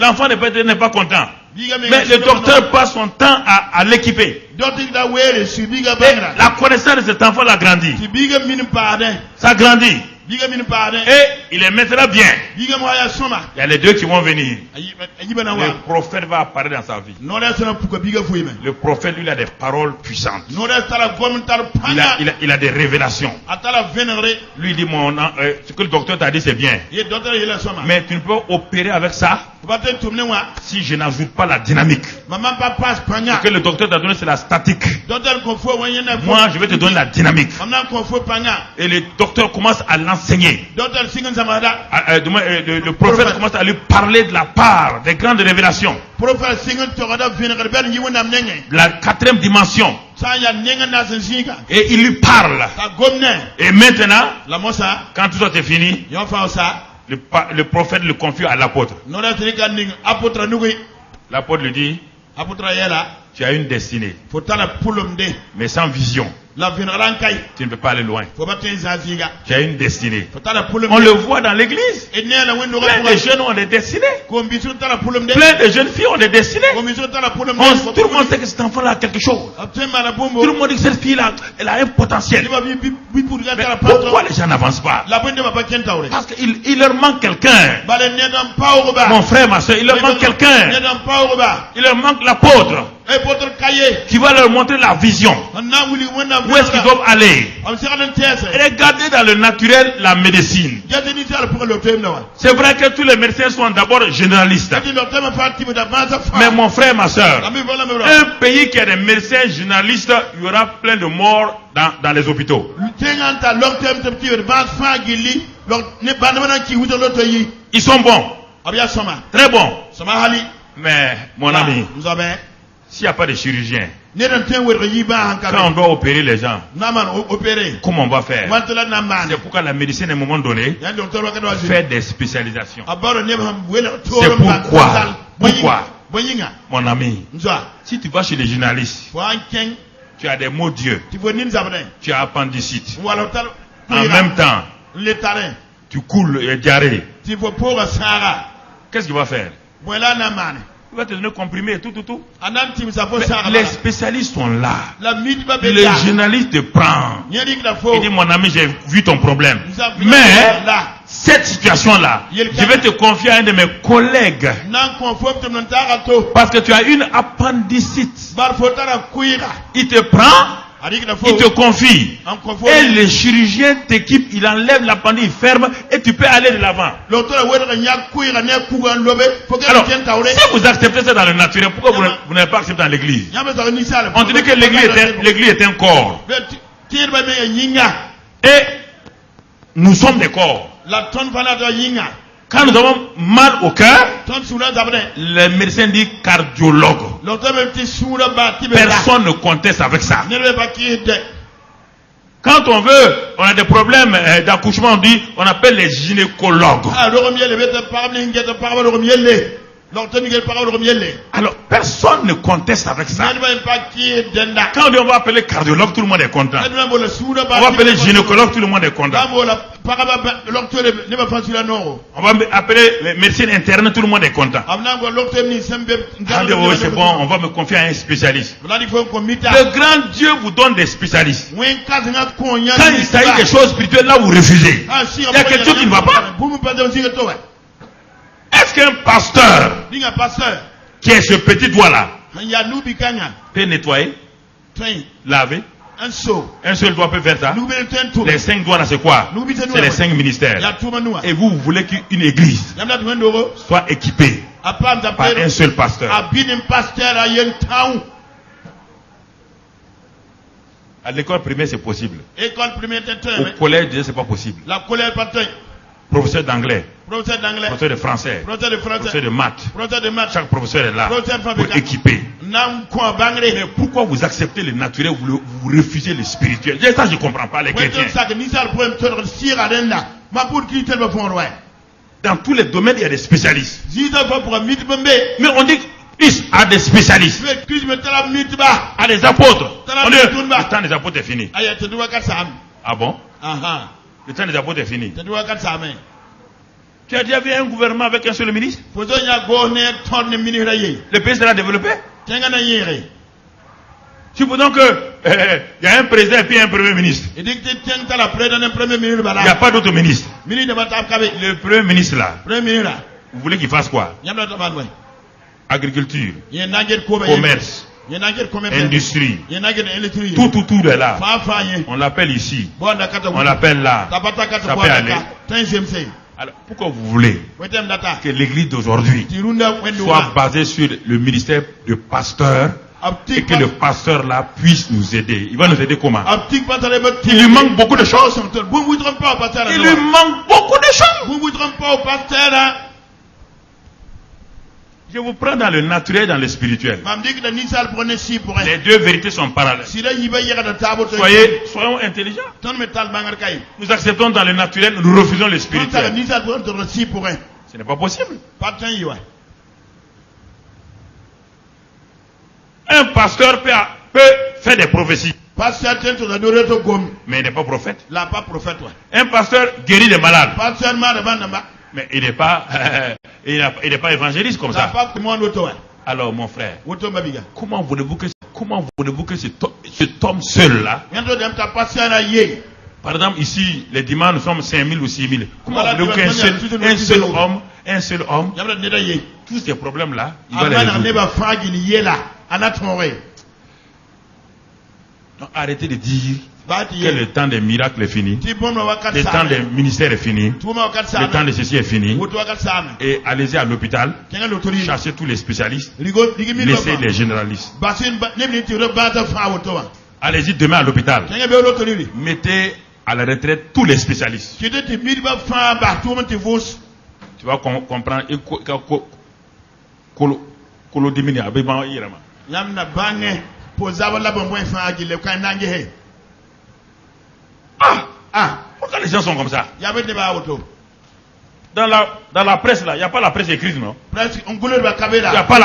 L'enfant n'est pas content. Mais le docteur passe son temps à l'équiper. La connaissance de cet enfant l'a grandi. Ça grandit. Et il est maintenant bien. Il y a les deux qui vont venir. Le prophète va apparaître dans sa vie. Le prophète, lui, a des paroles puissantes. Il a des révélations. Lui dit, ce que le docteur t'a dit, c'est bien. Mais tu ne peux opérer avec ça. Si je n'ajoute pas la dynamique, ce que le docteur t'a donné c'est la statique. Moi je vais te donner la dynamique. Et le docteur commence à l'enseigner. Le prophète commence à lui parler de la part des grandes révélations. La 4e dimension. Et il lui parle. Et maintenant, quand tout ça est fini, le prophète le confie à l'apôtre. L'apôtre lui dit, tu as une destinée, mais sans vision, tu ne peux pas aller loin. Tu as une destinée. On le voit dans l'église. Plein de jeunes ont des destinées. Plein de jeunes filles ont des destinées. Tout le monde sait que cet enfant-là a quelque chose. Tout le monde dit que cette fille-là, elle a un potentiel. Mais pourquoi les gens n'avancent pas? Parce qu'il leur manque quelqu'un. Mon frère, ma soeur, il leur manque quelqu'un. Il leur manque l'apôtre qui va leur montrer la vision. Où est-ce qu'ils doivent aller? Regardez dans le naturel la médecine. C'est vrai que tous les médecins sont d'abord généralistes. Mais mon frère, ma soeur, un pays qui a des médecins généralistes, il y aura plein de morts dans les hôpitaux. Ils sont bons. Très bons. Mais mon ami, s'il n'y a pas de chirurgien, quand on doit opérer les gens, comment on va faire? C'est pourquoi la médecine à un moment donné fait des spécialisations. C'est pourquoi, mon ami, si tu vas chez les journalistes, tu as des mots Dieu, tu as appendicite, en même temps tu coules et diarrhée, qu'est-ce qu'il va faire? Il va te donner comprimé, tout. Les spécialistes sont là. Les journalistes te prennent. Il dit, mon ami, j'ai vu ton problème. Mais, cette situation-là, je vais te confier à un de mes collègues. Parce que tu as une appendicite. Il te prend. Il te confie. Et le chirurgien t'équipe, il enlève l'appendicite, il ferme et tu peux aller de l'avant. Alors, si vous acceptez ça dans le naturel, pourquoi vous n'avez pas accepté dans l'église? On te dit que l'église est un corps. Et nous sommes des corps. Quand nous avons mal au cœur, le médecin dit cardiologue. Personne ne conteste avec ça. Quand on a des problèmes d'accouchement, on appelle les gynécologues. Alors, personne ne conteste avec ça. Quand on va appeler cardiologue, tout le monde est content. On va appeler gynécologue, tout le monde est content. On va appeler médecine interne, tout le monde est content. C'est bon, on va me confier à un spécialiste. Le grand Dieu vous donne des spécialistes. Quand il s'agit des choses spirituelles, là vous refusez. Il y a quelque chose qui ne va pas. Est-ce qu'un pasteur qui est ce petit doigt-là peut nettoyer, laver? Un seul doigt peut faire ça. Les 5 doigts là c'est quoi? C'est les 5 ministères. Et vous voulez qu'une église soit équipée par un seul pasteur. À l'école primaire c'est possible. Au collège c'est pas possible. Professeur d'anglais, professeur de français, professeur de maths. Chaque professeur est là pour équiper. Mais pourquoi vous acceptez le naturel, vous refusez le spirituel? Ça, je ne comprends pas les chrétiens. Dans tous les domaines, il y a des spécialistes. Mais on dit Christ a des spécialistes. A des apôtres. On dit, le temps des apôtres est fini. Ah bon? Le temps des apôtres est fini. Tu as déjà vu un gouvernement avec un seul ministre? Le pays sera développé? Supposons que il y a un président et puis un premier ministre. Il n'y a pas d'autre ministre. Le premier ministre là, vous voulez qu'il fasse quoi? Agriculture, commerce, industrie, tout est là. On l'appelle ici, on l'appelle là. Ça peut aller. Alors, pourquoi vous voulez que l'église d'aujourd'hui soit basée sur le ministère de pasteur et que le pasteur là puisse nous aider? Il va nous aider comment? Il lui manque beaucoup de choses. Il lui manque beaucoup de choses. Je vous prends dans le naturel et dans le spirituel. Les deux vérités sont parallèles. Soyons intelligents. Nous acceptons dans le naturel, nous refusons le spirituel. Ce n'est pas possible. Un pasteur peut faire des prophéties, mais il n'est pas prophète. Un pasteur guérit des malades, mais il n'est pas, il n'est pas évangéliste comme ça. Alors mon frère, comment voulez-vous que cet homme seul là, par exemple ici les dimanches nous sommes 5000 ou 6000, comment voulez-vous qu'un seul homme, tous ces problèmes là, il va les résoudre? Donc, arrêtez de dire que le temps des miracles est fini, le temps des ministères est fini, le temps de ceci est fini, et allez-y à l'hôpital, cherchez tous les spécialistes, laissez les généralistes. Allez-y demain à l'hôpital, mettez à la retraite tous les spécialistes. Tu vas comprendre. Pourquoi les gens sont comme ça? Dans la presse là, il n'y a pas la presse écrite, non? Il n'y a pas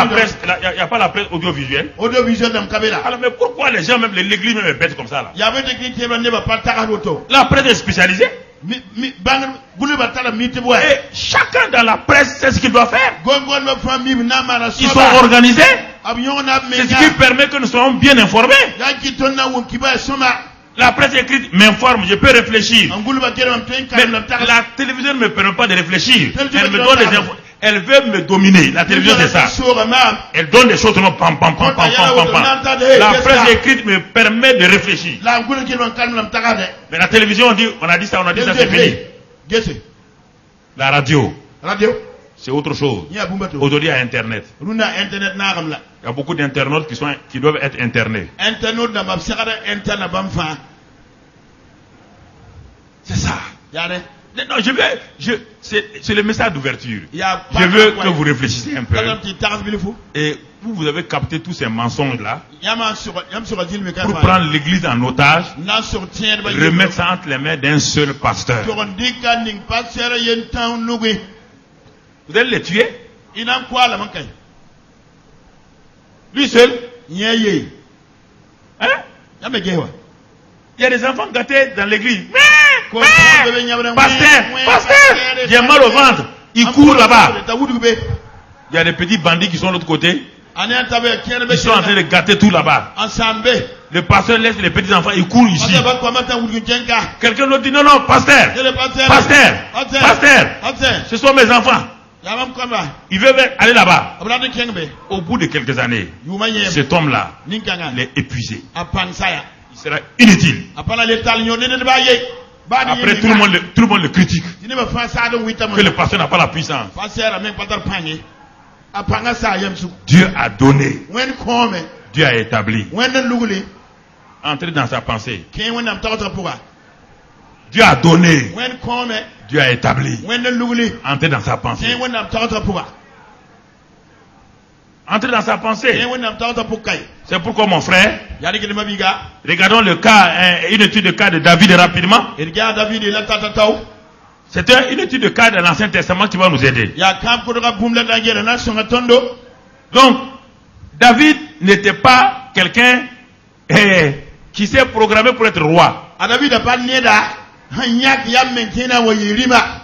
la presse audiovisuelle. Alors mais pourquoi les gens, même l'église même est bête comme ça là? La presse est spécialisée. Et chacun dans la presse sait ce qu'il doit faire. Ils sont organisés. C'est ce qui permet que nous soyons bien informés. La presse écrite m'informe, je peux réfléchir. Mais la télévision ne me permet pas de réfléchir. Elle me donne des infos. Elle veut me dominer. La télévision c'est ça. Elle donne des choses comme pam pam pam pam pam pam. La presse écrite me permet de réfléchir. Mais la télévision on a dit ça, c'est fini. La radio. C'est autre chose. Aujourd'hui, il y a Internet. Il y a beaucoup d'internautes qui doivent être internés. C'est ça. Non, c'est le message d'ouverture. Je veux que vous réfléchissiez un peu. Et vous avez capté tous ces mensonges-là pour prendre l'église en otage, remettre ça entre les mains d'un seul pasteur. Vous allez les tuer? Lui seul? Hein? Il y a des enfants gâtés dans l'église. Pasteur, j'ai mal au ventre. Ils courent là-bas. Il y a des petits bandits qui sont de l'autre côté. Ils sont en train de gâter tout là-bas. Le pasteur laisse les petits enfants, ils courent ici. Quelqu'un d'autre dit non, pasteur, ce sont mes enfants. Il veut aller là-bas. Au bout de quelques années, cet homme-là, il est épuisé. Il sera inutile. Après, tout le monde le critique. Que le pasteur n'a pas la puissance. Dieu a donné. Dieu a établi. Entrez dans sa pensée. Dieu a donné. Dieu a établi. Entrez dans sa pensée. Entrez dans sa pensée. C'est pourquoi mon frère, regardons le cas, une étude de cas de David rapidement. C'est une étude de cas de l'Ancien Testament qui va nous aider. Donc, David n'était pas quelqu'un qui s'est programmé pour être roi.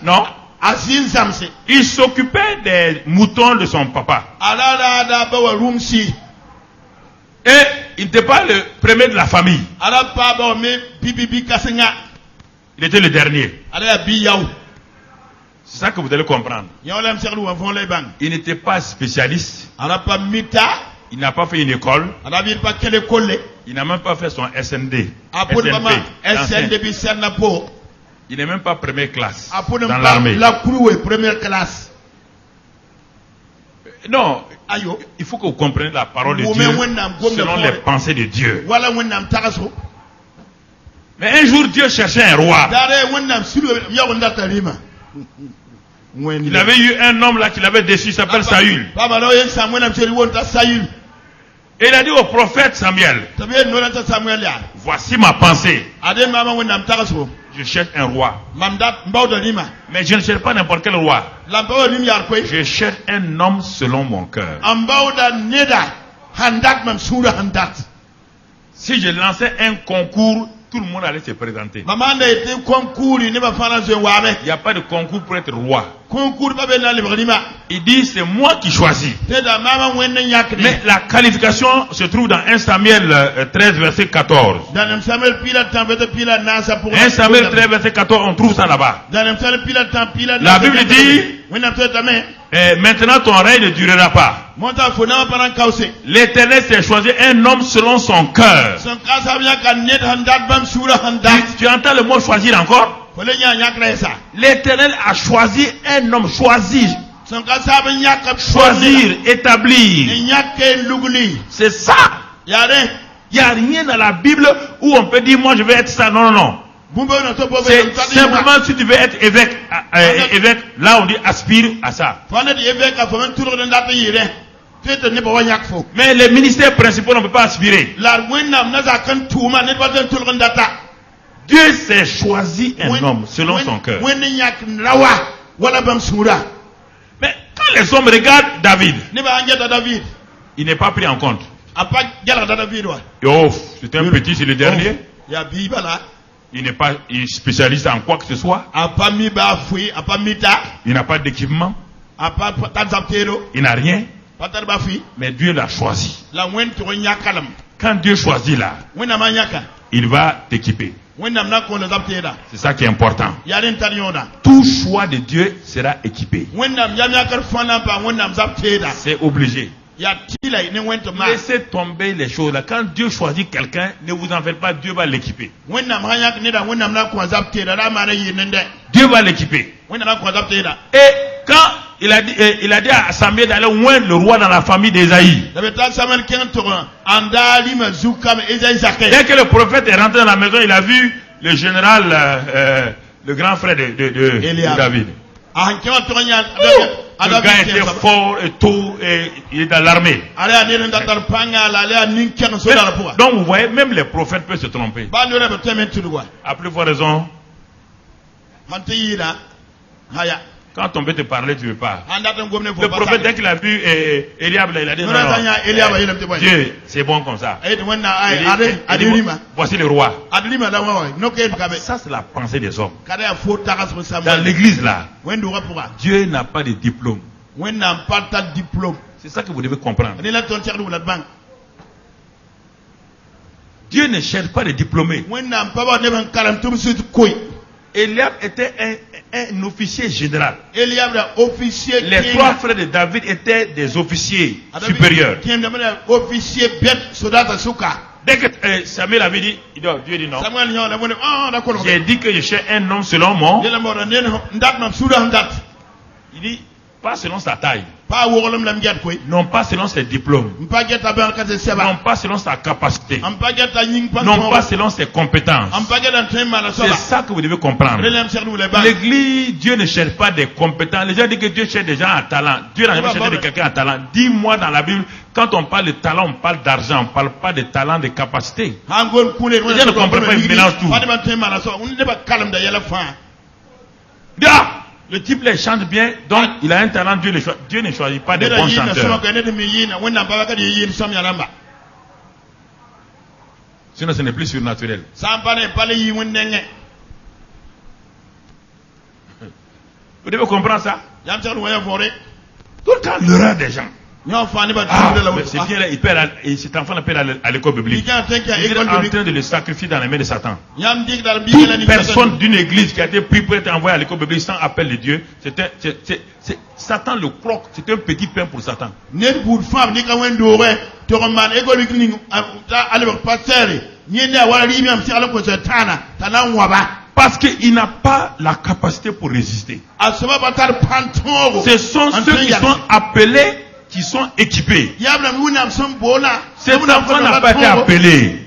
Non. Il s'occupait des moutons de son papa. Et il n'était pas le premier de la famille. Il était le dernier. C'est ça que vous allez comprendre. Il n'était pas spécialiste. Il n'a pas fait une école. Il n'a même pas fait son SND. Il n'est même pas première classe dans l'armée. La cour est première classe. Non, il faut que vous compreniez la parole de Dieu selon les pensées de Dieu. Mais un jour, Dieu cherchait un roi. Il avait eu un homme là qu'il avait déçu, il s'appelle Saül. Et il a dit au prophète Samuel, voici ma pensée. Je cherche un roi. Mais je ne cherche pas n'importe quel roi. Je cherche un homme selon mon cœur. Si je lançais un concours, tout le monde allait se présenter. Il n'y a pas de concours pour être roi. Il dit c'est moi qui choisis. Mais la qualification se trouve dans 1 Samuel 13 verset 14. 1 Samuel 13 verset 14, on trouve ça là-bas. La Bible dit maintenant ton règne ne durera pas. L'Éternel s'est choisi un homme selon son cœur. Tu entends le mot choisir encore? L'Éternel a choisi un homme, choisir, établir. C'est ça. Il n'y a rien dans la Bible où on peut dire moi je vais être ça. Non, non, non. C'est simplement si tu veux être évêque, là on dit aspire à ça. Mais les ministères principaux on ne peut pas aspirer. Dieu s'est choisi un homme selon son cœur. Mais quand les hommes regardent David, il n'est pas pris en compte. Oh, c'est un petit, c'est le dernier. Il n'est pas spécialiste en quoi que ce soit. Il n'a pas d'équipement. Il n'a rien. Mais Dieu l'a choisi. Quand Dieu choisit là, il va t'équiper. C'est ça qui est important. Tout choix de Dieu sera équipé. C'est obligé. Laissez tomber les choses là. Quand Dieu choisit quelqu'un, ne vous en faites pas, Dieu va l'équiper. Dieu va l'équiper. Et quand il a dit à Samuel d'aller oindre le roi dans la famille d'Ésaïe. Dès que le prophète est rentré dans la maison, il a vu le général, le grand frère de David. Le gars était fort et tout, et il est dans l'armée. Donc vous voyez, même les prophètes peuvent se tromper. À plus forte raison. Quand on veut te parler, tu ne veux pas. Le prophète, dès qu'il a vu Eliab, il a dit non, Dieu, c'est bon comme ça. Il dit, voici le roi. Ça, c'est la pensée des hommes. Dans l'église là, Dieu n'a pas de diplôme. C'est ça que vous devez comprendre. Dieu ne cherche pas de diplômés. Eliab était un officier général. Les trois frères de David étaient des officiers supérieurs. Dès que Samuel avait dit, Dieu dit non. J'ai dit que je cherche un homme selon moi. Il dit, pas selon sa taille. Non pas selon ses diplômes. Non pas selon sa capacité. Non pas selon ses compétences. C'est ça que vous devez comprendre. L'église, Dieu ne cherche pas des compétences. Les gens disent que Dieu cherche des gens à talent. Dieu n'a jamais cherché de quelqu'un à talent. Dis-moi dans la Bible, quand on parle de talent, on parle d'argent. On ne parle pas de talent, de capacité. Les gens ne comprennent pas, ils mélangent tout. Le type les chante bien, donc il a un talent, Dieu ne choisit pas des bons chanteurs. Sinon ce n'est plus surnaturel. Vous devez comprendre ça. Tout le temps l'erreur des gens. C'est bien, cet enfant peut aller à l'école biblique. Il est en train de le sacrifier dans les mains de Satan. Toute personne d'une église qui a été pris pour être envoyée à l'école biblique sans appel de Dieu, Satan le croque, c'est un petit pain pour Satan. Parce qu'il n'a pas la capacité pour résister. Ce sont ceux qui sont appelés, qui sont équipés. Cet enfant n'a pas été appelé.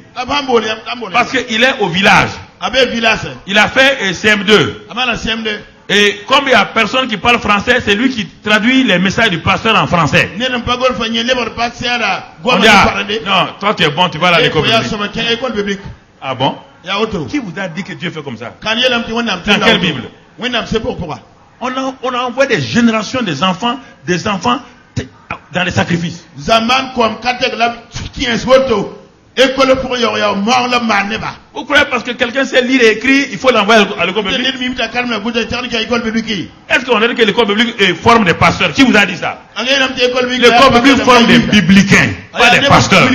Parce qu'il est au village. Il a fait CM2. Et comme il n'y a personne qui parle français, c'est lui qui traduit les messages du pasteur en français. On dit, non, toi tu es bon, tu vas à l'école biblique. Ah bon? Qui vous a dit que Dieu fait comme ça? Dans quelle Bible? On a envoyé des générations des enfants dans les sacrifices. Vous croyez parce que quelqu'un sait lire et écrire, il faut l'envoyer à l'école biblique? Est-ce qu'on a dit que l'école biblique forme des pasteurs? Qui vous a dit ça? L'école biblique forme des biblicains, pas des pasteurs.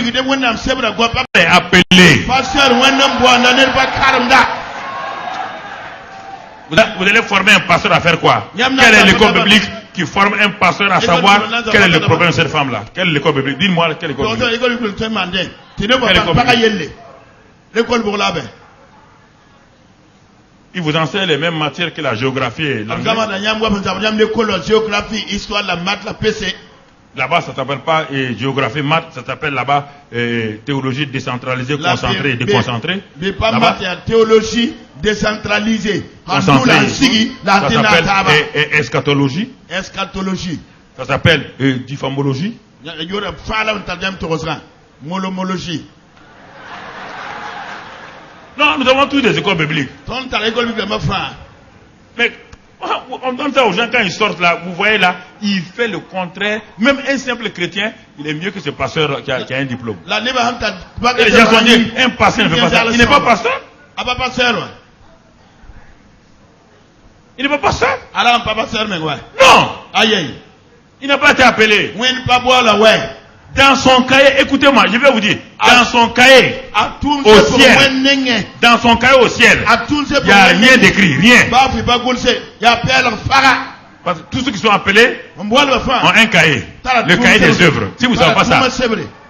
C'est appelé. Vous allez former un pasteur à faire quoi? Quelle est l'école biblique qui forme un pasteur à savoir quel est le problème de cette femme-là? Quelle est l'école biblique? Dis-moi quelle école biblique. Il vous enseigne les mêmes matières que la géographie et l'anglais. Là-bas, ça ne s'appelle pas géographie, maths, ça s'appelle là-bas théologie décentralisée, concentrée et déconcentrée. Théologie décentralisée. Concentrée. Ça s'appelle eschatologie. Ça s'appelle diffamologie. Non, nous avons tous des écoles bibliques. Mais on donne ça aux gens quand ils sortent là, vous voyez là, il fait le contraire. Même un simple chrétien, il est mieux que ce pasteur qui a un diplôme. Et les gens sont dit, un pasteur ne fait pas ça. Il n'est pas pasteur? Il n'est pas pasteur? Non! Il n'a pas été appelé. Dans son cahier, écoutez-moi, je vais vous dire, dans son cahier, au ciel, dans son cahier au ciel, il n'y a rien d'écrit, rien. Parce que tous ceux qui sont appelés ont un cahier, le cahier des œuvres. Si vous ne savez pas ça,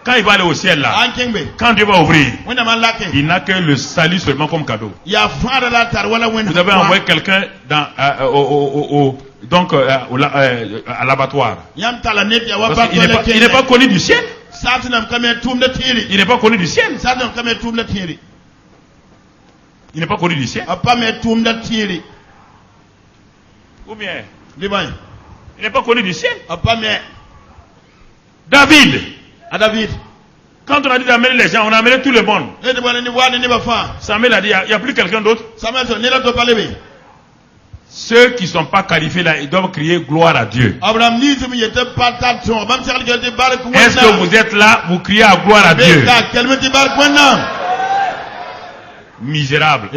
quand il va aller au ciel là, quand Dieu va ouvrir, il n'a que le salut seulement comme cadeau. Vous avez envoyé quelqu'un à l'abattoir. Il n'est pas connu du ciel. Il n'est pas connu du ciel. Il n'est pas connu du ciel. Ou bien, il n'est pas connu du ciel. David. Quand on a dit d'amener les gens, on a amené tout le monde. Samuel a dit, il n'y a plus quelqu'un d'autre. Ceux qui ne sont pas qualifiés là, ils doivent crier gloire à Dieu. Est-ce que vous êtes là, vous criez à gloire à Dieu? Misérable.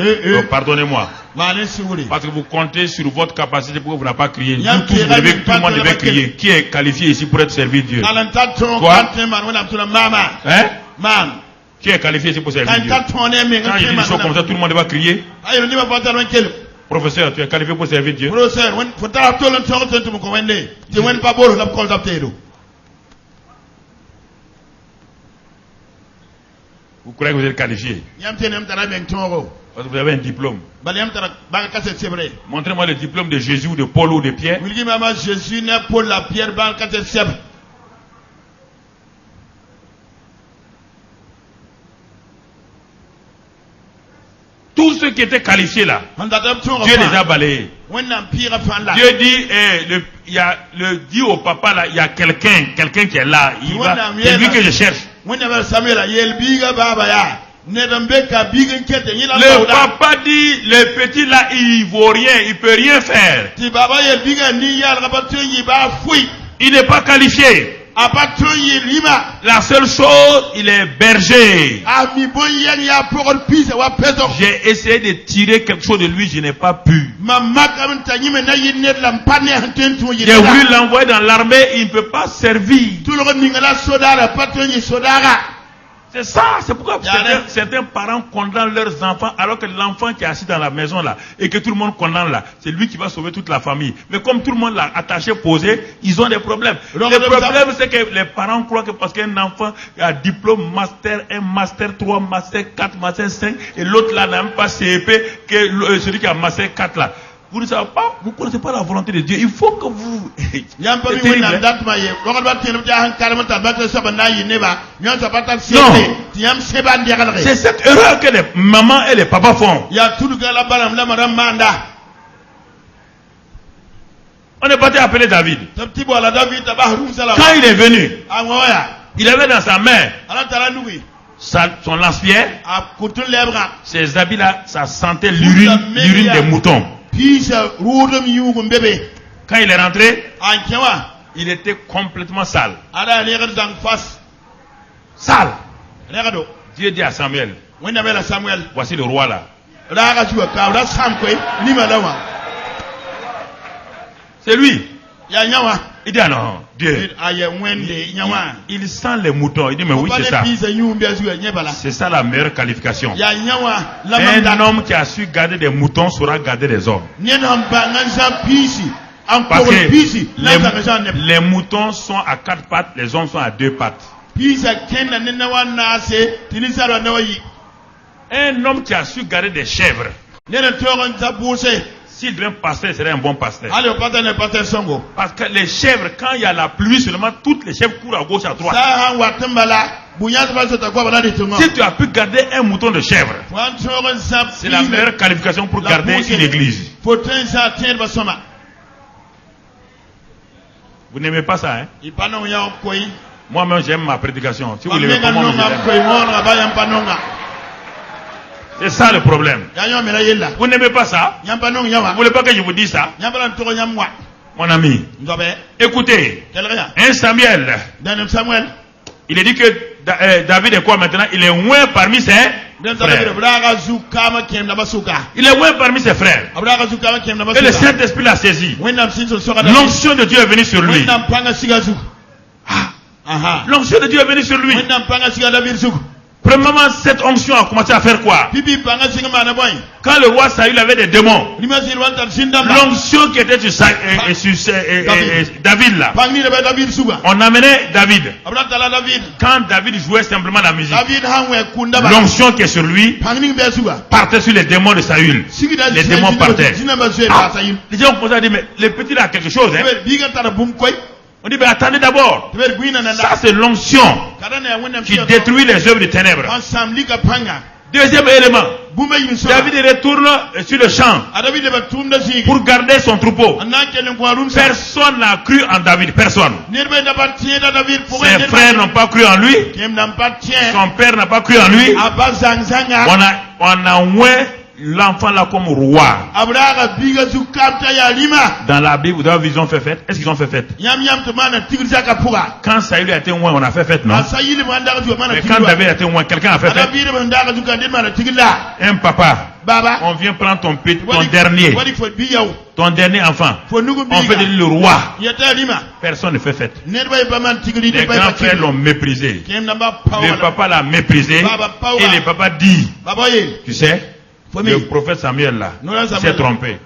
Pardonnez-moi. Parce que vous comptez sur votre capacité pour que vous n'avez pas crié. Tout le monde devait crier. Qui est qualifié ici pour être servi Dieu? Quoi? Hein? Qui est qualifié ici pour servir Dieu? Quand il dit des choses comme ça, tout le monde va crier. Professeur, tu es qualifié pour servir Dieu? Vous croyez que vous êtes qualifié? Parce que vous avez un diplôme. Montrez-moi le diplôme de Jésus ou de Paul ou de Pierre. Tous ceux qui étaient qualifiés là, Dieu les a balayés. Dieu dit, dit au papa là, il y a quelqu'un qui est là. C'est lui que je cherche. Le papa dit, le petit là, il vaut rien, il peut rien faire. Il n'est pas qualifié. La seule chose, il est berger. J'ai essayé de tirer quelque chose de lui, je n'ai pas pu. J'ai voulu l'envoyer dans l'armée, il ne peut pas servir. C'est ça, c'est pourquoi certains parents condamnent leurs enfants alors que l'enfant qui est assis dans la maison là et que tout le monde condamne là, c'est lui qui va sauver toute la famille. Mais comme tout le monde l'a attaché, posé, ils ont des problèmes. Le problème c'est que les parents croient que parce qu'un enfant a diplôme master 1, master 3, master 4, master 5 et l'autre là n'a même pas CEP que celui qui a master 4 là. Vous ne savez pas, vous ne connaissez pas la volonté de Dieu. Il faut que vous... C'est terrible, hein? Non. C'est cette erreur que les mamans et les papas font. On est parti appeler David. Quand il est venu, il avait dans sa main son lance-pierre, ses habits là, ça sentait l'urine des moutons. Quand il est rentré, il était complètement sale. Sale. Dieu dit à Samuel, voici le roi là. C'est lui. Il dit ah non, Dieu. Il sent les moutons. Il dit mais oui c'est ça. C'est ça la meilleure qualification. Un homme qui a su garder des moutons saura garder des hommes. Parce que les moutons sont à 4 pattes, les hommes sont à 2 pattes. Un homme qui a su garder des chèvres, s'il devient pasteur, il serait un bon pasteur. Parce que les chèvres, quand il y a la pluie seulement, toutes les chèvres courent à gauche, à droite. Si tu as pu garder un mouton de chèvre, c'est la meilleure qualification pour garder une église. Vous n'aimez pas ça, hein? Moi-même, j'aime ma prédication. Si vous l'aimez pas, moi, c'est ça le problème. Vous n'aimez pas ça? Vous ne voulez pas que je vous dise ça? Mon ami, écoutez, un Samuel, il est dit que David est quoi maintenant? Il est loin parmi ses frères. Il est loin parmi ses frères. Et le Saint-Esprit l'a saisi. L'onction de Dieu est venue sur lui. L'onction de Dieu est venue sur lui. Premièrement, cette onction a commencé à faire quoi? Quand le roi Saül avait des démons, l'onction qui était sur David là, on amenait David. Quand David jouait simplement la musique, l'onction qui est sur lui partait sur les démons de Saül. Les démons partaient. Les gens ont commencé à dire, mais le petit là a quelque chose, hein? On dit, mais attendez d'abord. Ça, c'est l'onction qui détruit les œuvres des ténèbres. Deuxième élément. David retourne sur le champ pour garder son troupeau. Personne n'a cru en David. Personne. Ses frères n'ont pas cru en lui. Son père n'a pas cru en lui. On a oué l'enfant là comme roi. Dans la Bible, vous avez vision fait fête. Est-ce qu'ils ont fait fête? Quand Saül a été loin, on a fait fête, non? Mais quand David a été loin, quelqu'un a fait fête. Un papa, on vient prendre ton dernier enfant. On fait de lui le roi. Personne ne fait fête. Les grands frères l'ont méprisé. Le papa l'a méprisé. Et le papa dit, tu sais, le prophète Samuel là s'est trompé.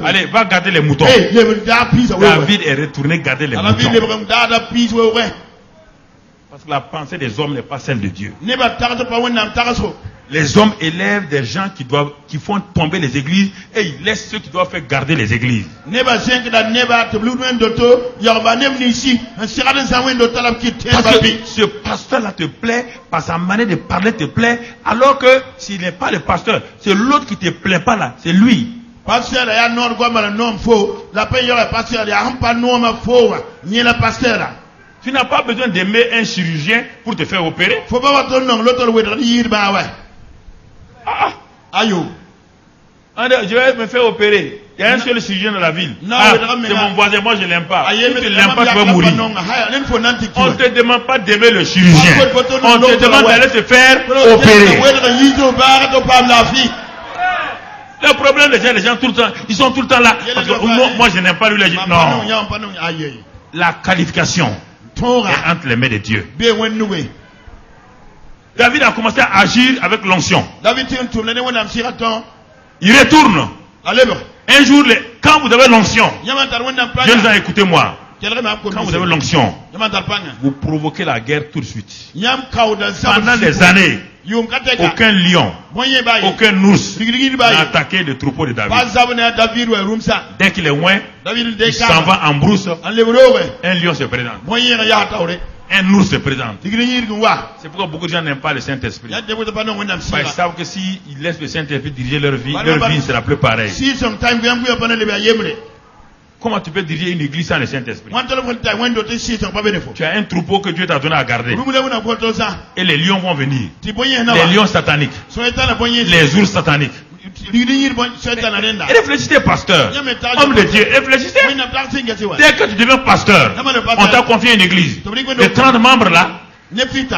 Allez, va garder les moutons. David est retourné garder les moutons. Parce que la pensée des hommes n'est pas celle de Dieu. Les hommes élèvent des gens qui font tomber les églises et ils laissent ceux qui doivent faire garder les églises. Parce que ce pasteur-là te plaît, par sa manière de parler te plaît, alors que s'il n'est pas le pasteur, c'est l'autre qui te plaît pas là, c'est lui. Tu n'as pas besoin d'aimer un chirurgien pour te faire opérer. Je vais me faire opérer. Il y a un seul chirurgien dans la ville. C'est mon voisin, moi je ne l'aime pas. Si tu ne l'aimes pas, tu vas mourir. On ne te demande pas d'aimer le chirurgien. On te demande d'aller te faire opérer. Le problème des gens tout le temps, ils sont tout le temps là. Parce que moi je n'aime pas lui. Non. La qualification est entre les mains de Dieu. David a commencé à agir avec l'onction. Il retourne. Un jour, quand vous avez l'onction, jeunes gens, écoutez-moi. Quand vous avez l'onction, vous provoquez la guerre tout de suite. Pendant des années, aucun lion, aucun ours n'a attaqué le troupeau de David. Dès qu'il est loin, il s'en va en brousse. Un lion se présente. Un ours se présente. C'est pourquoi beaucoup de gens n'aiment pas le Saint-Esprit. Ils savent que s'ils laissent le Saint-Esprit diriger leur vie ne sera plus pareille. Comment tu peux diriger une église sans le Saint-Esprit? Tu as un troupeau que Dieu t'a donné à garder. Et les lions vont venir. Les lions sataniques. Les ours sataniques. Et réfléchissez, pasteur. Homme de Dieu, réfléchissez. Dès que tu deviens pasteur, on t'a confié une église. Les 30 membres là,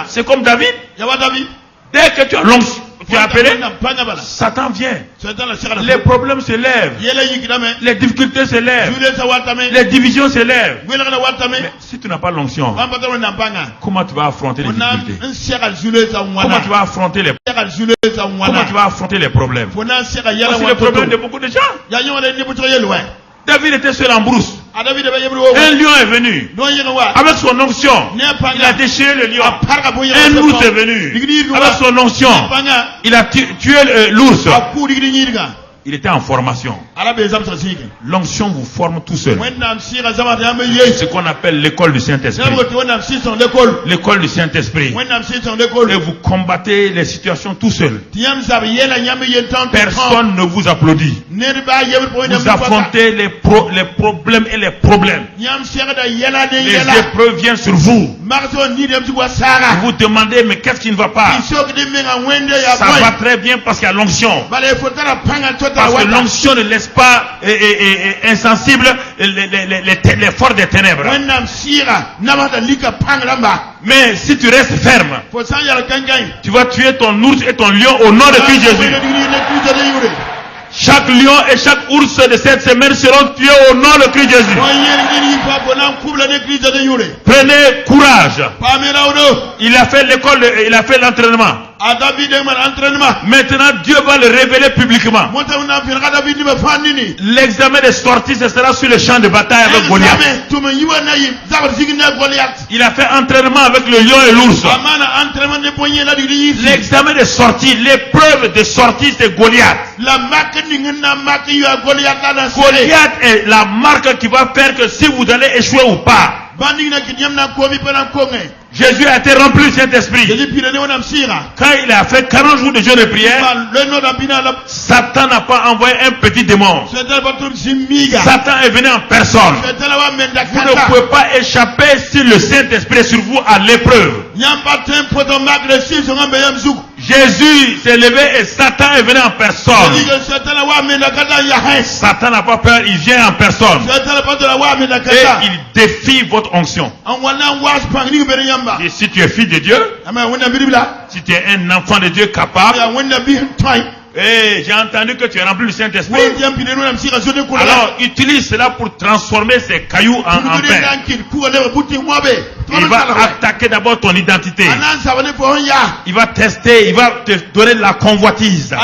c'est comme David. Dès que tu as l'onction, tu as appelé, Satan vient. Les problèmes se lèvent. Les difficultés se lèvent. Les divisions se lèvent. Mais si tu n'as pas l'onction, comment tu vas affronter les difficultés? Comment tu vas affronter les problèmes? C'est le problème de beaucoup de gens. David était seul en brousse. Un lion est venu. Avec son onction, il a déchiré le lion. Un ours est venu. Avec son onction, il a tué l'ours. Il était en formation. L'onction vous forme tout seul. C'est ce qu'on appelle l'école du Saint-Esprit. L'école du Saint-Esprit. Et vous combattez les situations tout seul. Personne ne vous applaudit. Vous affrontez les problèmes et les problèmes. Les épreuves viennent sur vous. Vous vous demandez, mais qu'est-ce qui ne va pas? Ça va très bien parce qu'il y a l'onction. Parce que l'onction ne laisse pas insensible les forces des ténèbres. Mais si tu restes ferme, tu vas tuer ton ours et ton lion au nom de Christ Jésus. Chaque lion et chaque ours de cette semaine seront tués au nom de Christ Jésus. Prenez courage. Il a fait l'école, il a fait l'entraînement. Maintenant, Dieu va le révéler publiquement. L'examen des sorties, ce sera sur le champ de bataille avec Goliath. Il a fait entraînement avec le lion et l'ours. L'examen des sorties, l'épreuve de sortie, c'est Goliath. Goliath est la marque qui va faire que si vous allez échouer ou pas. Jésus a été rempli du Saint-Esprit. Quand il a fait 40 jours de jeûne et prière, Satan n'a pas envoyé un petit démon. Satan est venu en personne. Vous ne pouvez pas échapper si le Saint-Esprit est sur vous à l'épreuve. Jésus s'est levé et Satan est venu en personne. Satan n'a pas peur, il vient en personne. Et il défie votre onction. Et si tu es fils de Dieu, si tu es un enfant de Dieu capable, et j'ai entendu que tu es rempli du Saint-Esprit. Alors utilise cela pour transformer ces cailloux en pain. Il va attaquer d'abord ton identité. Il va tester, il va te donner de la convoitise.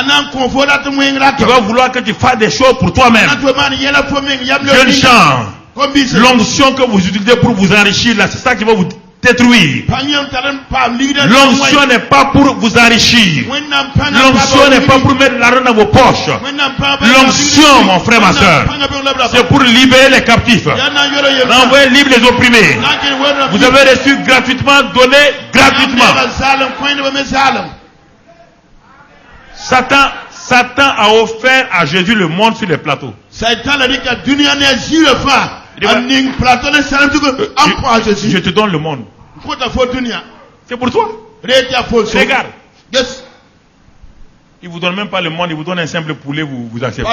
Il va vouloir que tu fasses des choses pour toi-même. Jeune gens, l'onction que vous utilisez pour vous enrichir, là, c'est ça qui va vous détruire. L'onction n'est pas pour vous enrichir. L'onction n'est pas pour mettre l'argent dans vos poches. L'onction, mon frère, ma soeur, c'est pour libérer les captifs, renvoyer libre les opprimés. Vous avez reçu gratuitement, donné gratuitement. Satan a offert à Jésus le monde sur les plateaux. Je te donne le monde. C'est pour toi. Regarde. Il vous donne même pas le monde, il vous donne un simple poulet, vous acceptez.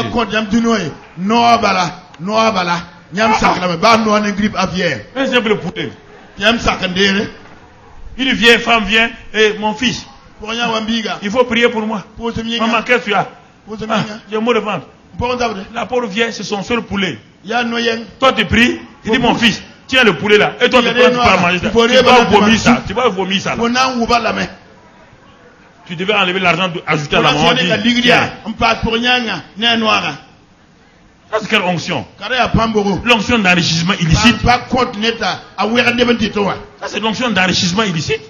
Un simple poulet. Une vieille femme vient, et mon fils, il faut prier pour moi. Maman, qu'est-ce que tu as? J'ai un mot de ventre. La pauvre vieille, c'est son seul poulet. Toi tu pries, tu dis mon fils, tiens le poulet là, et toi tu prends, tu vas manger ça. Tu vas vomir ça, tu vas vomir ça là. Tu devais enlever l'argent, ajouter à la maman. Ça c'est quelle onction? L'onction d'enrichissement illicite. Ça c'est l'onction d'enrichissement illicite.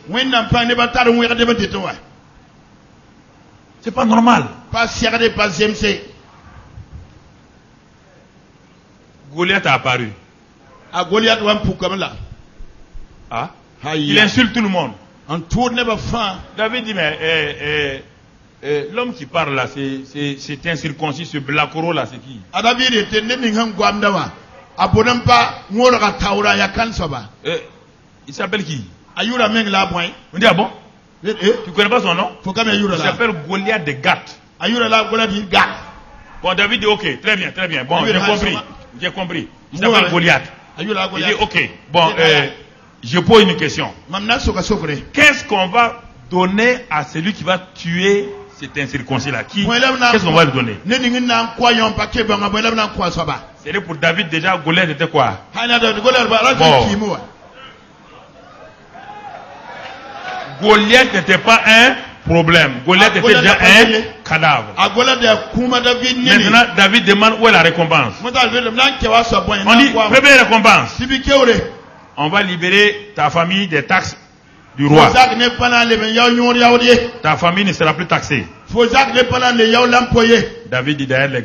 C'est pas normal. Goliath a apparu. Ah? Il insulte tout le monde. David dit, mais l'homme qui parle là, c'est incirconcis, ce blacoro là, c'est qui? Il s'appelle qui? On dit, ah bon? Tu connais pas son nom? Il s'appelle Goliath de Gath. Bon, David dit, ok, très bien, très bien. Bon, j'ai compris. Il s'appelle Goliath. Il dit, ok, bon, je pose une question. Qu'est-ce qu'on va donner à celui qui va tuer cet incirconcis-là? Qu'est-ce qu'on va lui donner? C'est pour David déjà, Goliath était quoi? Bon. Goliath n'était pas un problème. Goliath était déjà un cadavre. Maintenant, David demande où est la récompense. On dit, première récompense. On va libérer ta famille des taxes du roi. Ta famille ne sera plus taxée. David dit d'ailleurs, les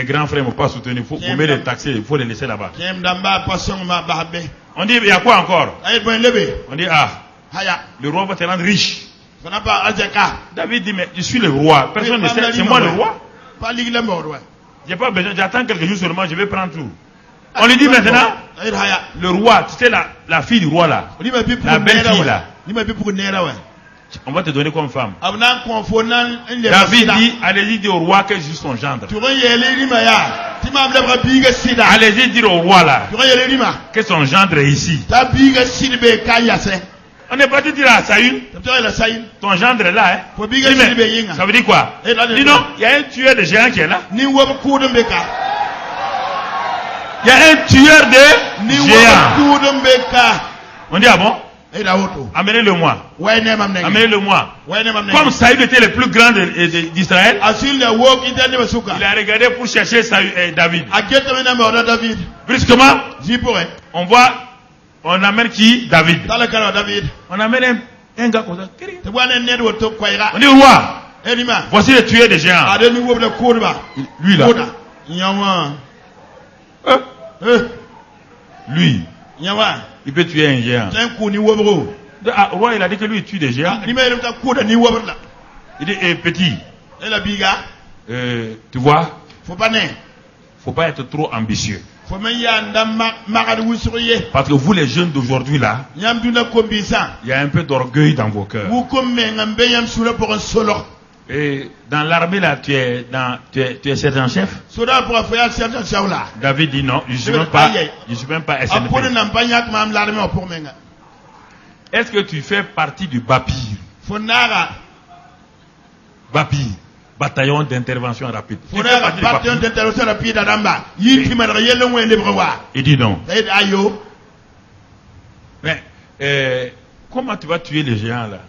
grands frères ne m'ont pas soutenu. Il faut les taxer, il faut les laisser là-bas. On dit, il y a quoi encore? On dit, le roi va te rendre riche. David dit, mais je suis le roi. Personne ne sait, c'est moi le roi. J'ai pas besoin, j'attends quelques jours seulement, je vais prendre tout. On lui dit maintenant, le roi, tu sais la fille du roi là, la belle fille là, on va te donner comme femme. David dit, allez-y dire au roi que je suis son gendre. Allez-y dire au roi là, que son gendre est ici. On n'est pas dit dire à Saül, ton gendre est là. Ça veut dire quoi? Dis non, il y a un tueur de géants qui est là. Il y a un tueur de géants. On dit, ah bon? Amenez-le-moi. Amenez-le-moi. Comme Saül était le plus grand d'Israël, il a regardé pour chercher David. Brusquement, on amène qui? David. On amène un gars comme ça. On dit, roi, voici le tueur des géants. Lui là. Lui, il peut tuer un géant. Roi, il a dit que lui, il tue des géants. Il dit, petit, tu vois, faut pas être trop ambitieux. Parce que vous, les jeunes d'aujourd'hui là, il y a un peu d'orgueil dans vos cœurs. Et dans l'armée là, tu es sergent-chef. David dit non, je ne suis même pas SNP. Est-ce que tu fais partie du BAPIR? BAPIR, bataillon d'intervention rapide. Il dit non. Mais comment tu vas tuer les géants là?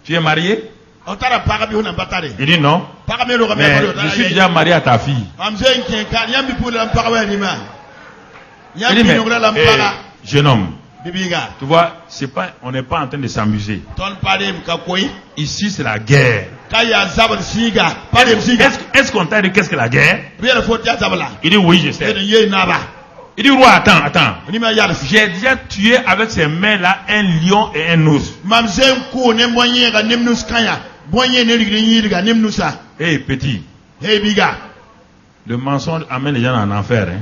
Tu es marié? Il dit non. Mais je suis déjà marié à ta fille. Il dit mais, jeune homme, tu vois, on n'est pas en train de s'amuser. Ici c'est la guerre. Est-ce qu'on t'a dit qu'est-ce que la guerre? Il dit oui, je sais. Il dit roi, attends. J'ai déjà tué avec ses mains là un lion et un ours. Hey petit. Le mensonge amène les gens en enfer. Hein.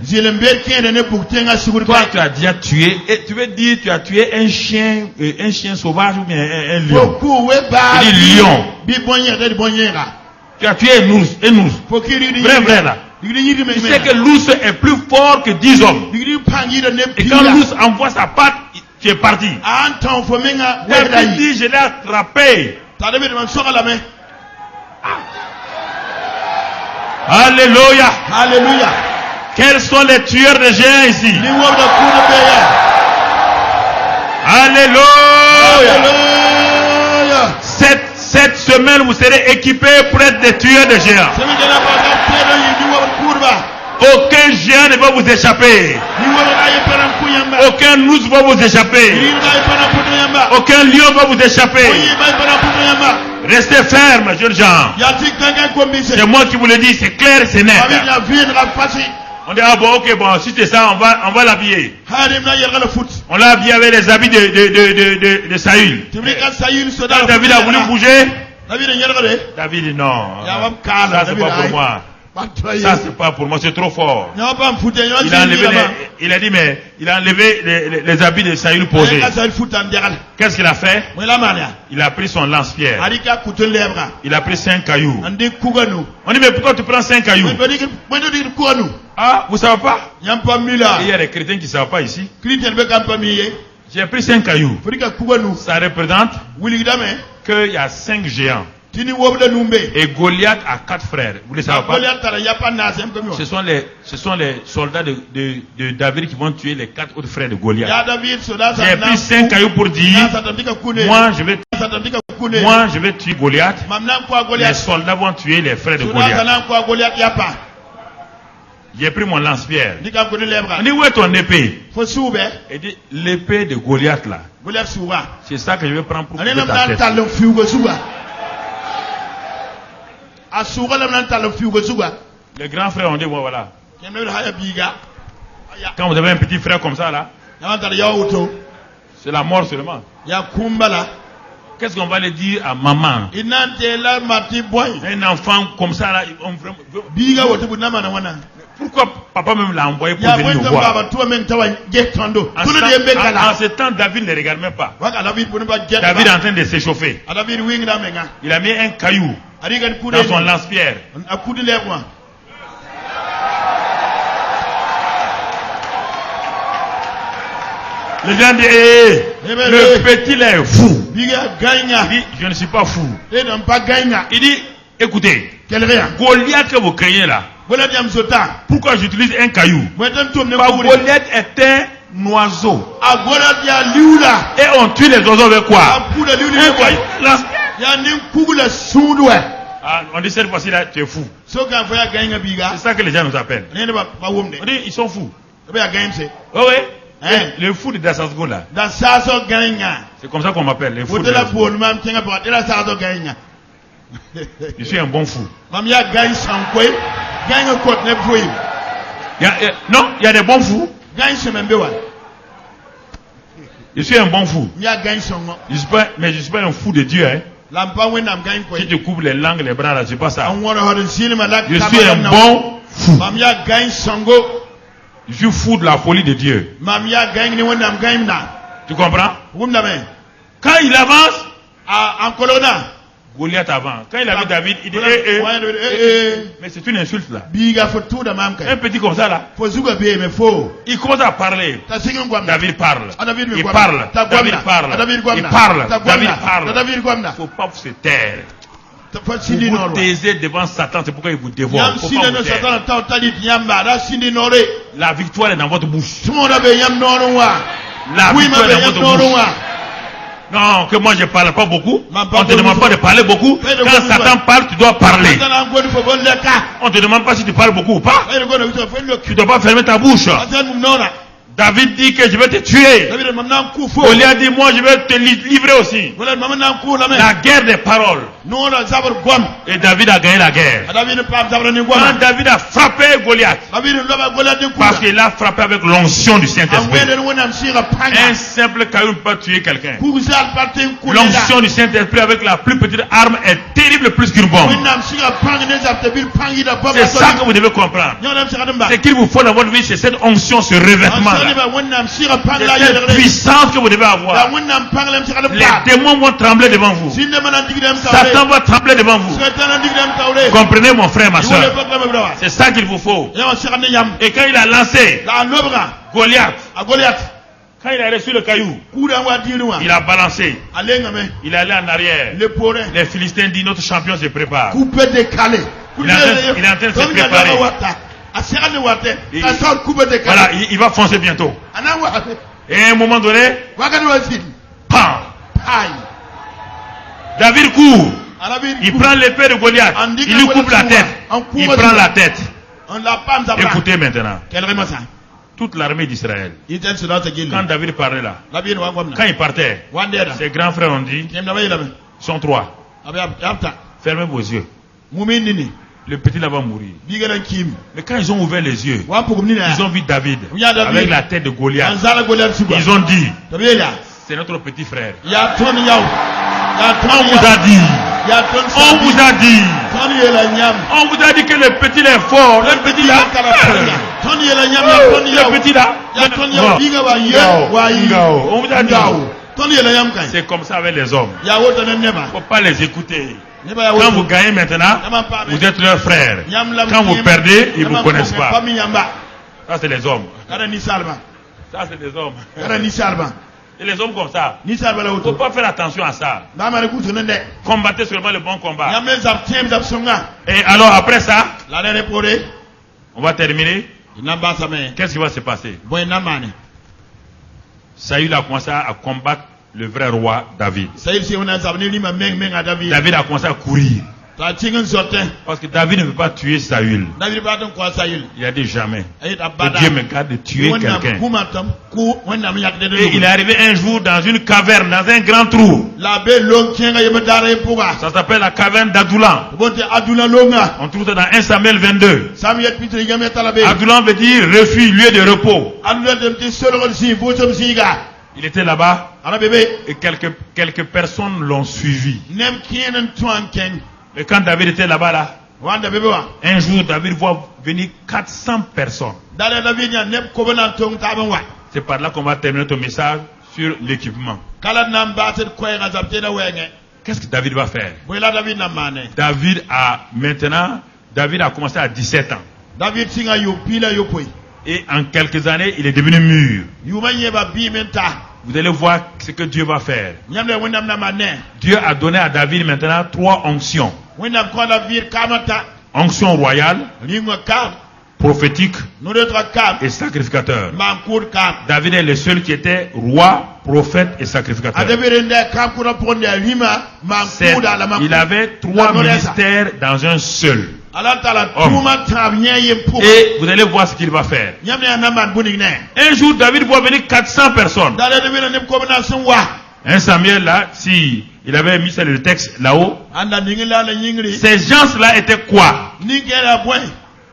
Toi tu as déjà tué, et tu veux dire tu as tué un chien sauvage ou bien un lion. Il dit lion. Tu as tué un ours. Vrai là. Tu sais que l'ours est plus fort que 10 hommes. Et quand l'ours envoie sa patte, tu es parti. David dit, je l'ai attrapé. Alléluia. Quels sont les tueurs de géants ici? Alléluia. Cette semaine, vous serez équipés pour être des tueurs de géants. Aucun géant ne va vous échapper. Aucun ours va vous échapper. Aucun lion va vous échapper. Restez fermes, jeunes gens. C'est moi qui vous le dis, c'est clair et c'est net. On dit, ah bon, ok, bon, si c'est ça, on va l'habiller. On l'a habillé avec les habits de Saül. Quand David a voulu bouger, David dit non. Ça, c'est pas pour moi. Ça, c'est pas pour moi, c'est trop fort. Il a dit, mais il a enlevé les habits de Saül posés. Qu'est-ce qu'il a fait? Il a pris son lance-pierre. Il a pris 5 cailloux. On dit, mais pourquoi tu prends 5 cailloux? Ah, vous savez pas? Il y a des chrétiens qui ne savent pas ici. J'ai pris 5 cailloux. Ça représente qu'il y a 5 géants. Et Goliath a 4 frères. Vous ne le savez pas? Ce sont les soldats de David qui vont tuer les 4 autres frères de Goliath. J'ai pris 5 cailloux pour dire, moi je vais tuer Goliath. Les soldats vont tuer les frères de Goliath. J'ai pris mon lance-pierre. Il dit, où est ton épée? Il dit, l'épée de Goliath là. C'est ça que je vais prendre pour couper ta tête. Les grands frères ont dit, voilà. Quand vous avez un petit frère comme ça là, c'est la mort seulement. Qu'est-ce qu'on va le dire à maman? Un enfant comme ça là, pourquoi papa même l'a envoyé pour venir nous voir? En ce temps, David ne regarde même pas. David est en train de s'échauffer. Il a mis un caillou dans son lance-pierre. Les gens disent, le petit là est fou. Il dit, je ne suis pas fou. Il dit, écoutez, Goliath que vous craignez là, pourquoi j'utilise un caillou? Goliath est un oiseau. Et on tue les oiseaux avec quoi? Un caillou. Ah, on dit cette fois-ci là, tu es fou. C'est ça que les gens nous appellent. On dit, ils sont fous. Oui, oui. Le fou de Dassasgo là. C'est comme ça qu'on m'appelle, les fous de Dassasgo. Je suis un bon fou. Non, il y a des bons fous. Je suis un bon fou. Mais je ne suis pas un fou de Dieu. Hein. Si tu coupes les langues, les bras là, c'est pas ça. Je suis un bon fou. Je suis fou de la folie de Dieu. Tu comprends? Quand il avance, Goliath avant. Quand il a vu David, il dit mais c'est une insulte là. Un petit comme ça là. Il commence à parler. David parle. Il parle. David parle. Il parle. David parle. Il ne faut pas se taire. Vous vous taisez devant Satan, c'est pourquoi il vous dévore. La victoire est dans votre bouche. La victoire est dans votre bouche. Non, que moi je parle pas beaucoup. On te demande pas de parler beaucoup. Quand Satan parle, tu dois parler. On te demande pas si tu parles beaucoup ou pas. Tu dois pas fermer ta bouche. David dit que je vais te tuer. Goliath dit, moi je vais te livrer aussi. La guerre des paroles. Et David a gagné la guerre. Quand David a frappé Goliath, parce qu'il a frappé avec l'onction du Saint-Esprit. Un simple caillou ne peut pas tuer quelqu'un. L'onction du Saint-Esprit avec la plus petite arme est terrible plus qu'une bombe. C'est ça que vous devez comprendre. Ce qu'il vous faut dans votre vie, c'est cette onction, ce revêtement. C'est cette puissance que vous devez avoir. Les démons vont trembler devant vous. Satan va trembler devant vous. Comprenez mon frère, ma soeur. C'est ça qu'il vous faut. Et quand il a lancé Goliath, quand il a reçu le caillou, il a balancé. Il est allé en arrière. Les Philistins disent, notre champion se prépare. Il est en train de se préparer. Voilà, il va foncer bientôt. Et à un moment donné, pam! David court. Il prend l'épée de Goliath. Il lui coupe la tête. Il prend la tête. Écoutez maintenant. Toute l'armée d'Israël. Quand David parlait là, quand il partait, ses grands frères ont dit, ils sont trois. Fermez vos yeux. Le petit là va mourir. Mais quand ils ont ouvert les yeux, ils ont vu David avec la tête de Goliath. Ils ont dit, c'est notre petit frère. On vous a dit. On vous a dit. On vous a dit que le petit est fort. Le petit là. Le petit là. On vous a dit. C'est comme ça avec les hommes. Il ne faut pas les écouter. Quand vous gagnez maintenant, vous êtes leur frère. Quand vous perdez, ils ne vous connaissent pas. Ça, c'est les hommes. Ça, c'est les hommes. Et les hommes comme ça, il ne faut pas faire attention à ça. Combattez seulement le bon combat. Et alors après ça, on va terminer. Qu'est-ce qui va se passer? Saül a commencé à combattre le vrai roi David. David a commencé à courir. Parce que David ne veut pas tuer Saül. Il a dit jamais. Que Dieu me garde de tuer quelqu'un. Et il est arrivé un jour dans une caverne, dans un grand trou. Ça s'appelle la caverne d'Adoulam. On trouve ça dans 1 Samuel 22. Adoulam veut dire refuge, lieu de repos. Il était là-bas et quelques personnes l'ont suivi. Et quand David était là-bas, là, un jour David voit venir 400 personnes. C'est par là qu'on va terminer ton message sur l'équipement. Qu'est-ce que David va faire? David a commencé à 17 ans. Et en quelques années, il est devenu mûr. Vous allez voir ce que Dieu va faire. Dieu a donné à David maintenant 3 onctions. Onction royale, prophétique et sacrificateur. David est le seul qui était roi, prophète et sacrificateur. Il avait 3 ministères dans un seul. Et vous allez voir ce qu'il va faire. Un jour, David voit venir 400 personnes. 1 Samuel là, si il avait mis ça le texte là-haut, ces gens-là étaient quoi?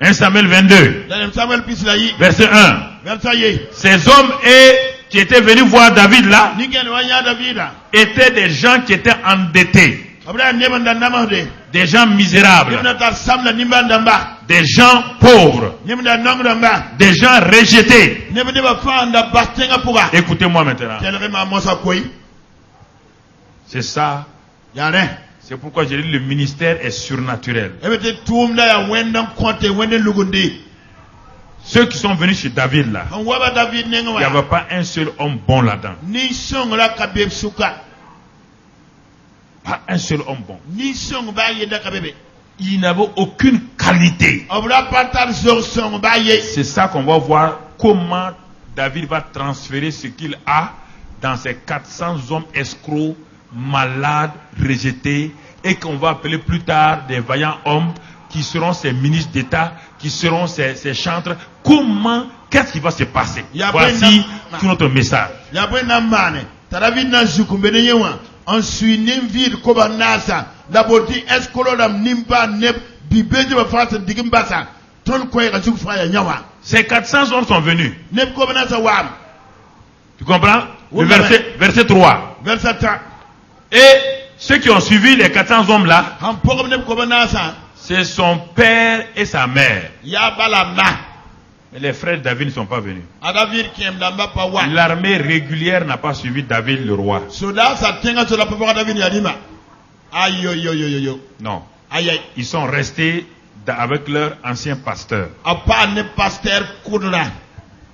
1 Samuel 22, verset 1. Ces hommes qui étaient venus voir David là étaient des gens qui étaient endettés. Des gens misérables, des gens pauvres, des gens rejetés. Écoutez-moi maintenant. C'est ça. C'est pourquoi j'ai dit le ministère est surnaturel. Ceux qui sont venus chez David là, il n'y avait pas un seul homme bon là-dedans. Pas un seul homme bon. Il n'avait aucune qualité. C'est ça qu'on va voir comment David va transférer ce qu'il a dans ces 400 hommes escrocs, malades, rejetés, et qu'on va appeler plus tard des vaillants hommes qui seront ses ministres d'État, qui seront ses chantres. Comment, qu'est-ce qui va se passer? Voici tout notre message. Ces 400 hommes sont venus. Tu comprends? Le verset 3. Et ceux qui ont suivi les 400 hommes là, c'est son père et sa mère. Mais les frères de David ne sont pas venus. L'armée régulière n'a pas suivi David le roi. Non. Ils sont restés avec leur ancien pasteur.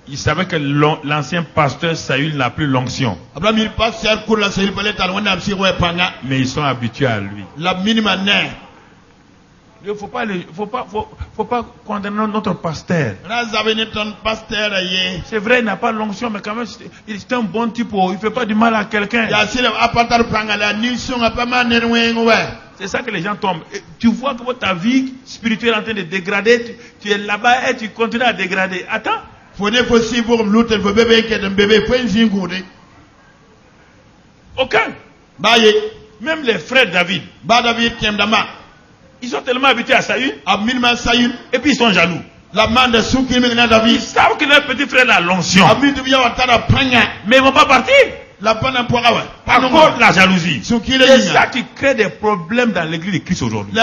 Ils savaient que l'ancien pasteur Saül n'a plus l'onction. Mais ils sont habitués à lui. Il ne faut pas condamner notre pasteur. C'est vrai, il n'a pas l'onction, mais quand même, c'est un bon type. Il ne fait pas du mal à quelqu'un. C'est ça que les gens tombent. Et tu vois que ta vie spirituelle est en train de dégrader. Tu es là-bas et tu continues à dégrader. Attends. Aucun. Même les frères David. Ils sont tellement habitués à Saül. Et puis ils sont jaloux. Ils savent que leur petit frère a l'onction. Mais ils ne vont pas partir. À cause de la jalousie. C'est ça qui crée des problèmes dans l'église de Christ aujourd'hui.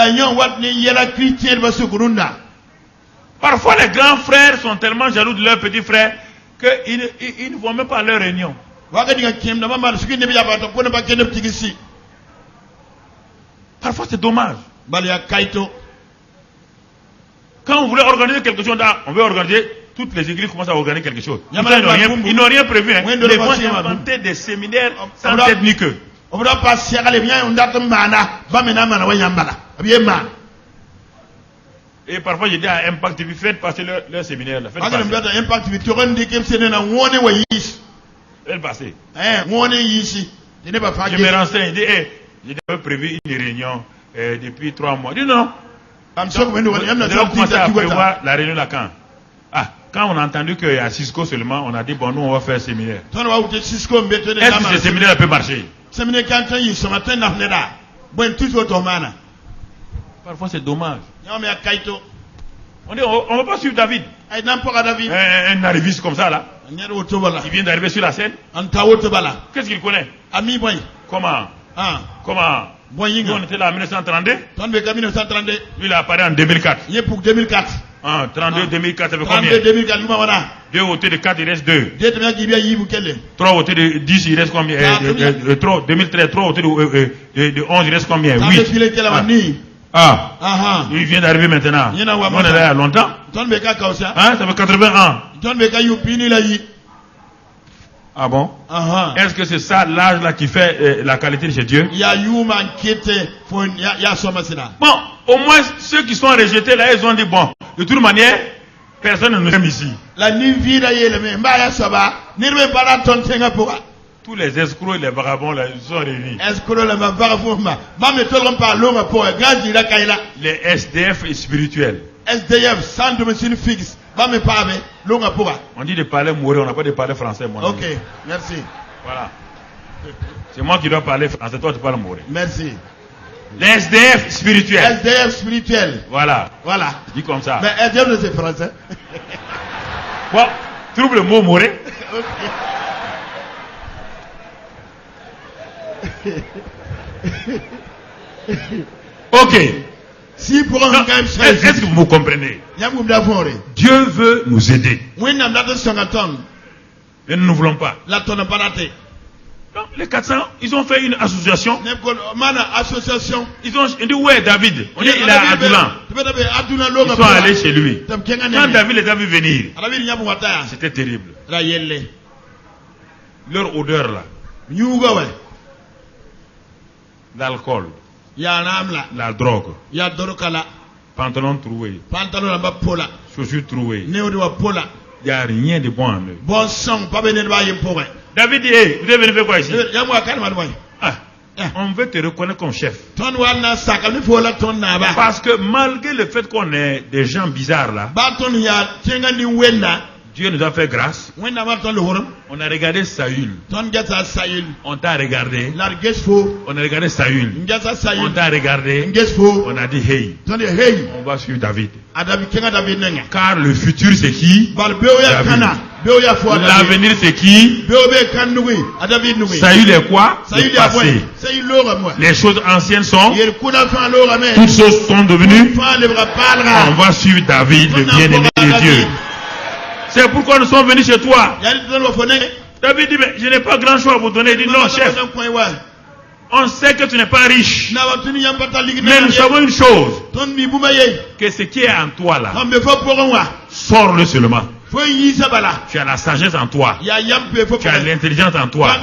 Parfois les grands frères sont tellement jaloux de leur petit frère qu'ils ne vont même pas à leur réunion. Parfois c'est dommage. Quand on voulait organiser quelque chose, on veut organiser, toutes les églises commencent à organiser quelque chose. Ils n'ont rien prévu. Hein. Ils vont inventer des séminaires sans être ni que. Et parfois je dis à Impact TV, faites passer leur séminaire. Faites passer. Je me renseigne, je dis, j'ai prévu une réunion depuis 3 mois. Je dis non. Nous avons commencé à prévoir la réunion là quand. Quand on a entendu qu'il y a Cisco seulement, on a dit bon, nous on va faire un séminaire. Est-ce que ce séminaire peut marcher? Parfois c'est dommage. On dit on ne va pas suivre David. Un arriviste comme ça là. Il vient d'arriver sur la scène. Qu'est-ce qu'il connaît? Comment? Nous, on était là en 1932. Lui, il a apparu en 2004. 32, 2004, ça fait combien? 2 au de 4, il reste 2. 3 au de 10, il reste combien? 2013, 3 au de 11, il reste combien? 8. Il vient d'arriver maintenant. On est là il y a longtemps. Ça fait 80 ans. Ah bon? Est-ce que c'est ça l'âge là qui fait la qualité de chez Dieu? Bon, au moins ceux qui sont rejetés là, ils ont dit bon, de toute manière, personne ne nous aime ici. Tous les escrocs et les vagabonds là, ils sont réunis. Les SDF spirituels. SDF, sans domicile fixe. On dit de parler mourir, on n'a pas de parler français. Ok, merci. Voilà. C'est moi qui dois parler français, toi tu parles mourir. Merci. Les SDF spirituels. SDF spirituel. Voilà. Dis comme ça. Mais SDF c'est français. Bon, trouve le mot mourir. Ok. Si pour un est-ce que vous comprenez? Dieu veut nous aider. Mais nous ne voulons pas. Donc, les 400, ils ont fait une association. Ils ont dit où est David? On dit il est à Adoulan. Ils sont allés chez lui. Quand David les a vus venir, c'était terrible. Leur odeur là. L'alcool. La drogue. Pantalon troué. Chaussures trouées. Il n'y a rien de bon en eux. David dit, hey, vous êtes venu faire quoi ici? On veut te reconnaître comme chef. Parce que malgré le fait qu'on est des gens bizarres là, Dieu nous a fait grâce. On a regardé Saül. On t'a regardé. On a regardé Saül. On t'a regardé. On a dit hey. On va suivre David. Car le futur c'est qui? L'avenir c'est qui? Saül est quoi? Le passé. Les choses anciennes sont. Toutes choses sont devenues. On va suivre David, le bien-aimé de Dieu. C'est pourquoi nous sommes venus chez toi. David dit, mais je n'ai pas grand chose à vous donner. Il dit, non, chef. On sait que tu n'es pas riche. Mais nous savons une chose. Que ce qui est en toi là, sors-le seulement. Tu as la sagesse en toi. Tu as l'intelligence en toi.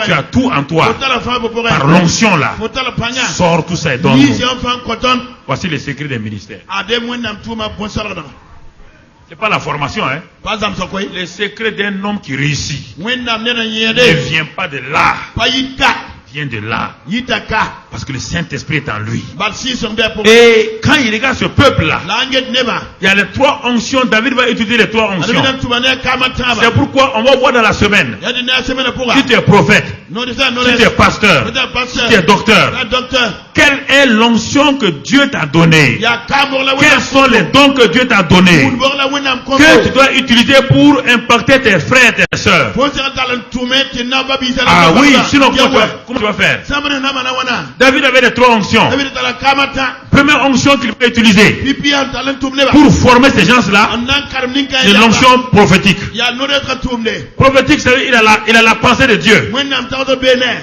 Tu as tout en toi. Par l'onction là. Sors tout ça et donne-nous. Voici les secrets des ministères. C'est pas la formation, hein. Les secrets d'un homme qui réussit ne vient pas de là. Vient de là. Parce que le Saint-Esprit est en lui. Et quand il regarde ce peuple-là, il y a les 3 onctions. David va étudier les 3 onctions. C'est pourquoi on va voir dans la semaine. Si tu es prophète, si tu es pasteur, si tu es docteur, quelle est l'onction que Dieu t'a donnée? Quels sont les dons que Dieu t'a donnés que tu dois utiliser pour impacter tes frères et tes sœurs? Ah oui, sinon comment tu vas faire? David avait les 3 onctions. Première onction qu'il peut utiliser pour former ces gens-là, c'est l'onction prophétique. Prophétique, c'est-à-dire il a la pensée de Dieu.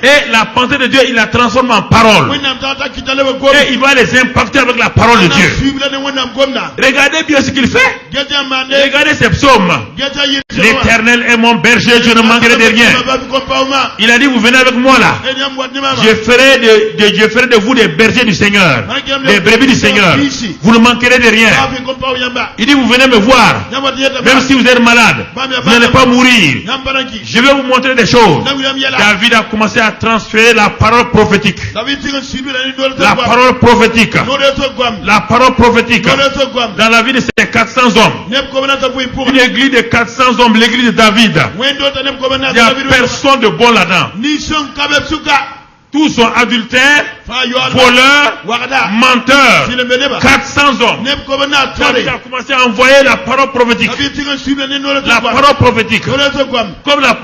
Et la pensée de Dieu, il la transforme en parole. Et il va les impacter avec la parole de Dieu. Regardez bien ce qu'il fait. Regardez ces psaumes. L'Éternel est mon berger, je ne manquerai de rien. Il a dit, vous venez avec moi là. Je ferai de vous des bergers du Seigneur, des brebis du Seigneur. Vous ne manquerez de rien. Il dit, vous venez me voir. Même si vous êtes malade, vous n'allez pas mourir. Je vais vous montrer des choses. David a commencé à transférer la parole prophétique. La parole prophétique. La parole prophétique. Dans la vie de ces 400 hommes. Une église de 400 hommes, l'église de David. Il n'y a personne de bon là-dedans. Tous sont adultères, voleurs, menteurs. 400 hommes. David a commencé à envoyer la parole prophétique. La parole prophétique. Comme la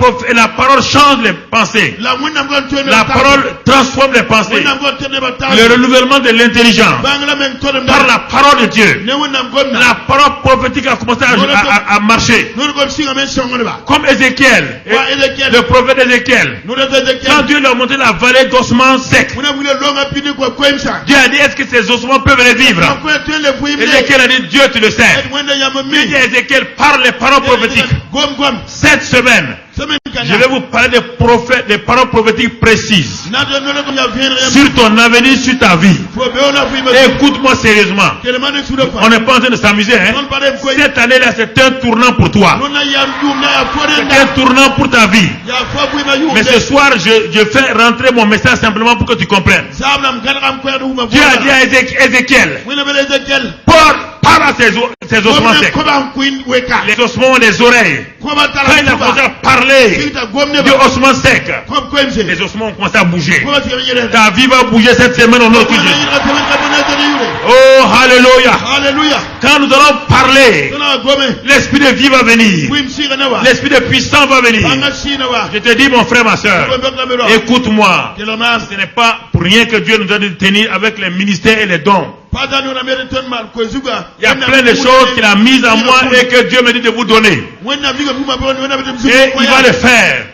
parole change les pensées. La parole transforme les pensées. Le renouvellement de l'intelligence. Par la parole de Dieu. La parole prophétique a commencé à marcher. Comme Ézéchiel. Le prophète Ézéchiel. Quand Dieu lui a montré la vallée d'ossements secs. Dieu a dit, est-ce que ces ossements peuvent revivre? Ézéchiel a dit, Dieu tu le sais. Dieu dit à Ézéchiel, parle les paroles prophétiques. Cette semaine, je vais vous parler des paroles prophétiques précises sur ton avenir, sur ta vie. Écoute-moi sérieusement. On n'est pas en train de s'amuser, hein? Cette année-là, c'est un tournant pour toi. C'est un tournant pour ta vie. Mais ce soir, je fais rentrer mon message simplement pour que tu comprennes. Dieu a dit à Ézéchiel, parle à ces ossements secs. Les ossements ont des oreilles. Quand il a commencé à parler des ossements secs, les ossements ont commencé à bouger. Ta vie va bouger cette semaine au nom de Jésus. Oh, alléluia. Quand nous allons parler, l'esprit de vie va venir. L'esprit de puissance va venir. Je te dis, mon frère, ma soeur, écoute-moi. Ce n'est pas pour rien que Dieu nous a dit de tenir avec les ministères et les dons. Il y a plein de choses qu'il a mises en moi et que Dieu me dit de vous donner. Et il va le faire.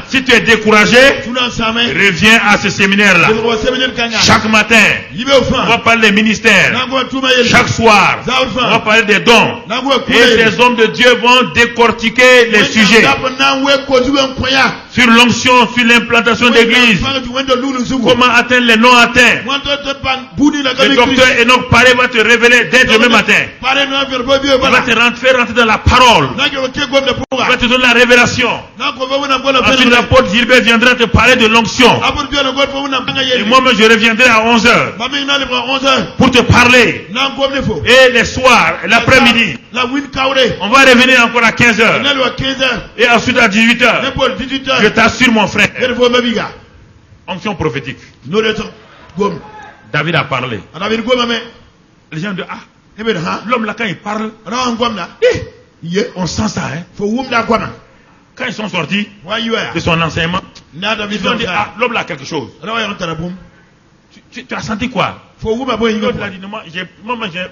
Si tu es découragé, reviens à ce séminaire-là. Chaque matin, on va parler des ministères. Chaque soir, on va parler des dons. Et ces hommes de Dieu vont décortiquer les sujets. Sur l'onction, sur l'implantation d'église. Comment atteindre les non atteints. Le docteur Enoch Paré va te révéler dès demain matin. Il va te faire rentrer dans la parole. Il va te donner la révélation. Ensuite l'apôtre Gilbert viendra te parler de l'onction. Et moi-même je reviendrai à 11h pour te parler. Et les soirs, l'après-midi, on va revenir encore à 15h. Et ensuite à 18h. Je t'assure mon frère. Onction prophétique. David a parlé. Les gens disent, l'homme là quand il parle, on sent ça, hein. Quand ils sont sortis de son enseignement, ils ont dit, l'homme là a quelque chose. Tu as senti quoi? L'autre a dit, moi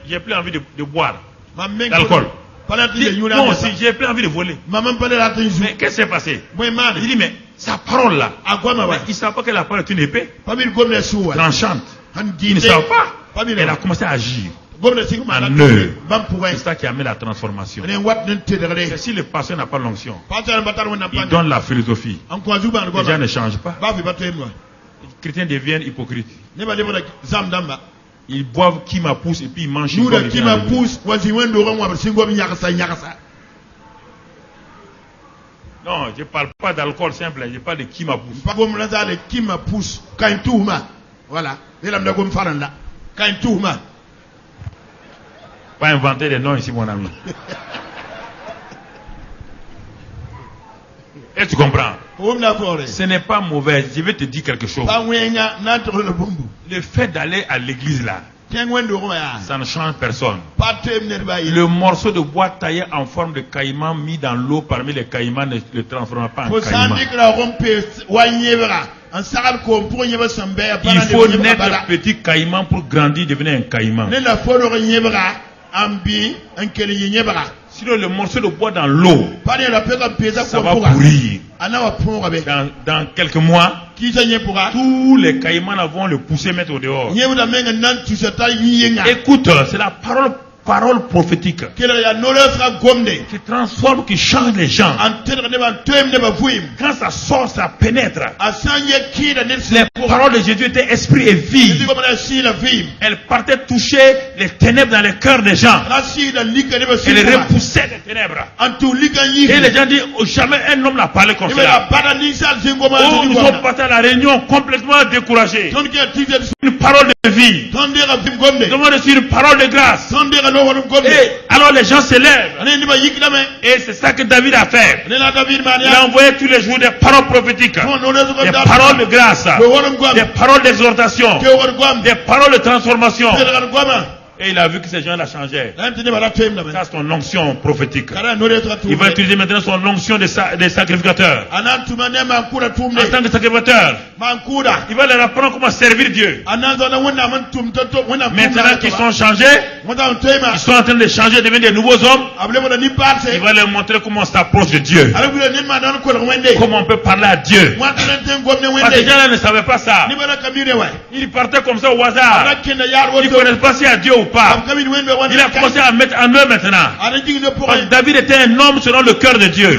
j'ai plus envie de boire l'alcool. Non, aussi, j'ai plus envie de voler. Mais qu'est-ce qui s'est passé? Il dit, mais sa parole là, il ne savent pas que la parole est une épée tranchante. Ils ne savent pas. Elle a commencé à agir en eux. C'est ça qui amène la transformation. Et si le pasteur n'a pas l'onction, il donne la philosophie. Les gens ne changent pas. Les chrétiens deviennent hypocrites. Ils boivent Kimapousse et puis ils mangent. Nous, le Kimapousse, non, je ne parle pas d'alcool simple, je parle de Kimapousse. Voilà. Pas inventer des noms ici, mon ami. Et tu comprends? Ce n'est pas mauvais. Je vais te dire quelque chose. Le fait d'aller à l'église là, ça ne change personne. Le morceau de bois taillé en forme de caïman mis dans l'eau parmi les caïmans ne le transforme pas en caïman. Il faut naître petit caïman pour grandir, devenir un caïman. Sinon le morceau de bois dans l'eau, ça va pourrir. Dans quelques mois, tous les caïmans vont le pousser, mettre au dehors. Écoute, c'est la parole prophétique qui transforme, qui change les gens. Quand ça sort, ça pénètre. Les paroles de Jésus étaient esprit et vie. Elles partaient toucher les ténèbres dans les cœurs des gens. Elles repoussaient les ténèbres. Et les gens disent, oh, jamais un homme n'a parlé comme ça. Oh, nous sommes partis à la réunion complètement découragés. Une parole de vie. Nous avons reçu une parole de grâce. Et alors les gens se lèvent. Et c'est ça que David a fait. Il a envoyé tous les jours des paroles prophétiques, des paroles de grâce, des paroles d'exhortation, des paroles de transformation. Et il a vu que ces gens-là changeaient. Ça, c'est son onction prophétique. Il va utiliser maintenant son onction des sacrificateurs. En tant que sacrificateur, il va leur apprendre comment servir Dieu. Maintenant qu'ils sont changés, ils sont en train de changer, devenir des nouveaux hommes. Il va leur montrer comment on s'approche de Dieu. Comment on peut parler à Dieu. Parce que ces gens-là ne savaient pas ça. Ils partaient comme ça au hasard. Ils ne connaissent pas si à Dieu ou pas. Il a commencé à mettre en eux maintenant. Parce que David était un homme selon le cœur de Dieu.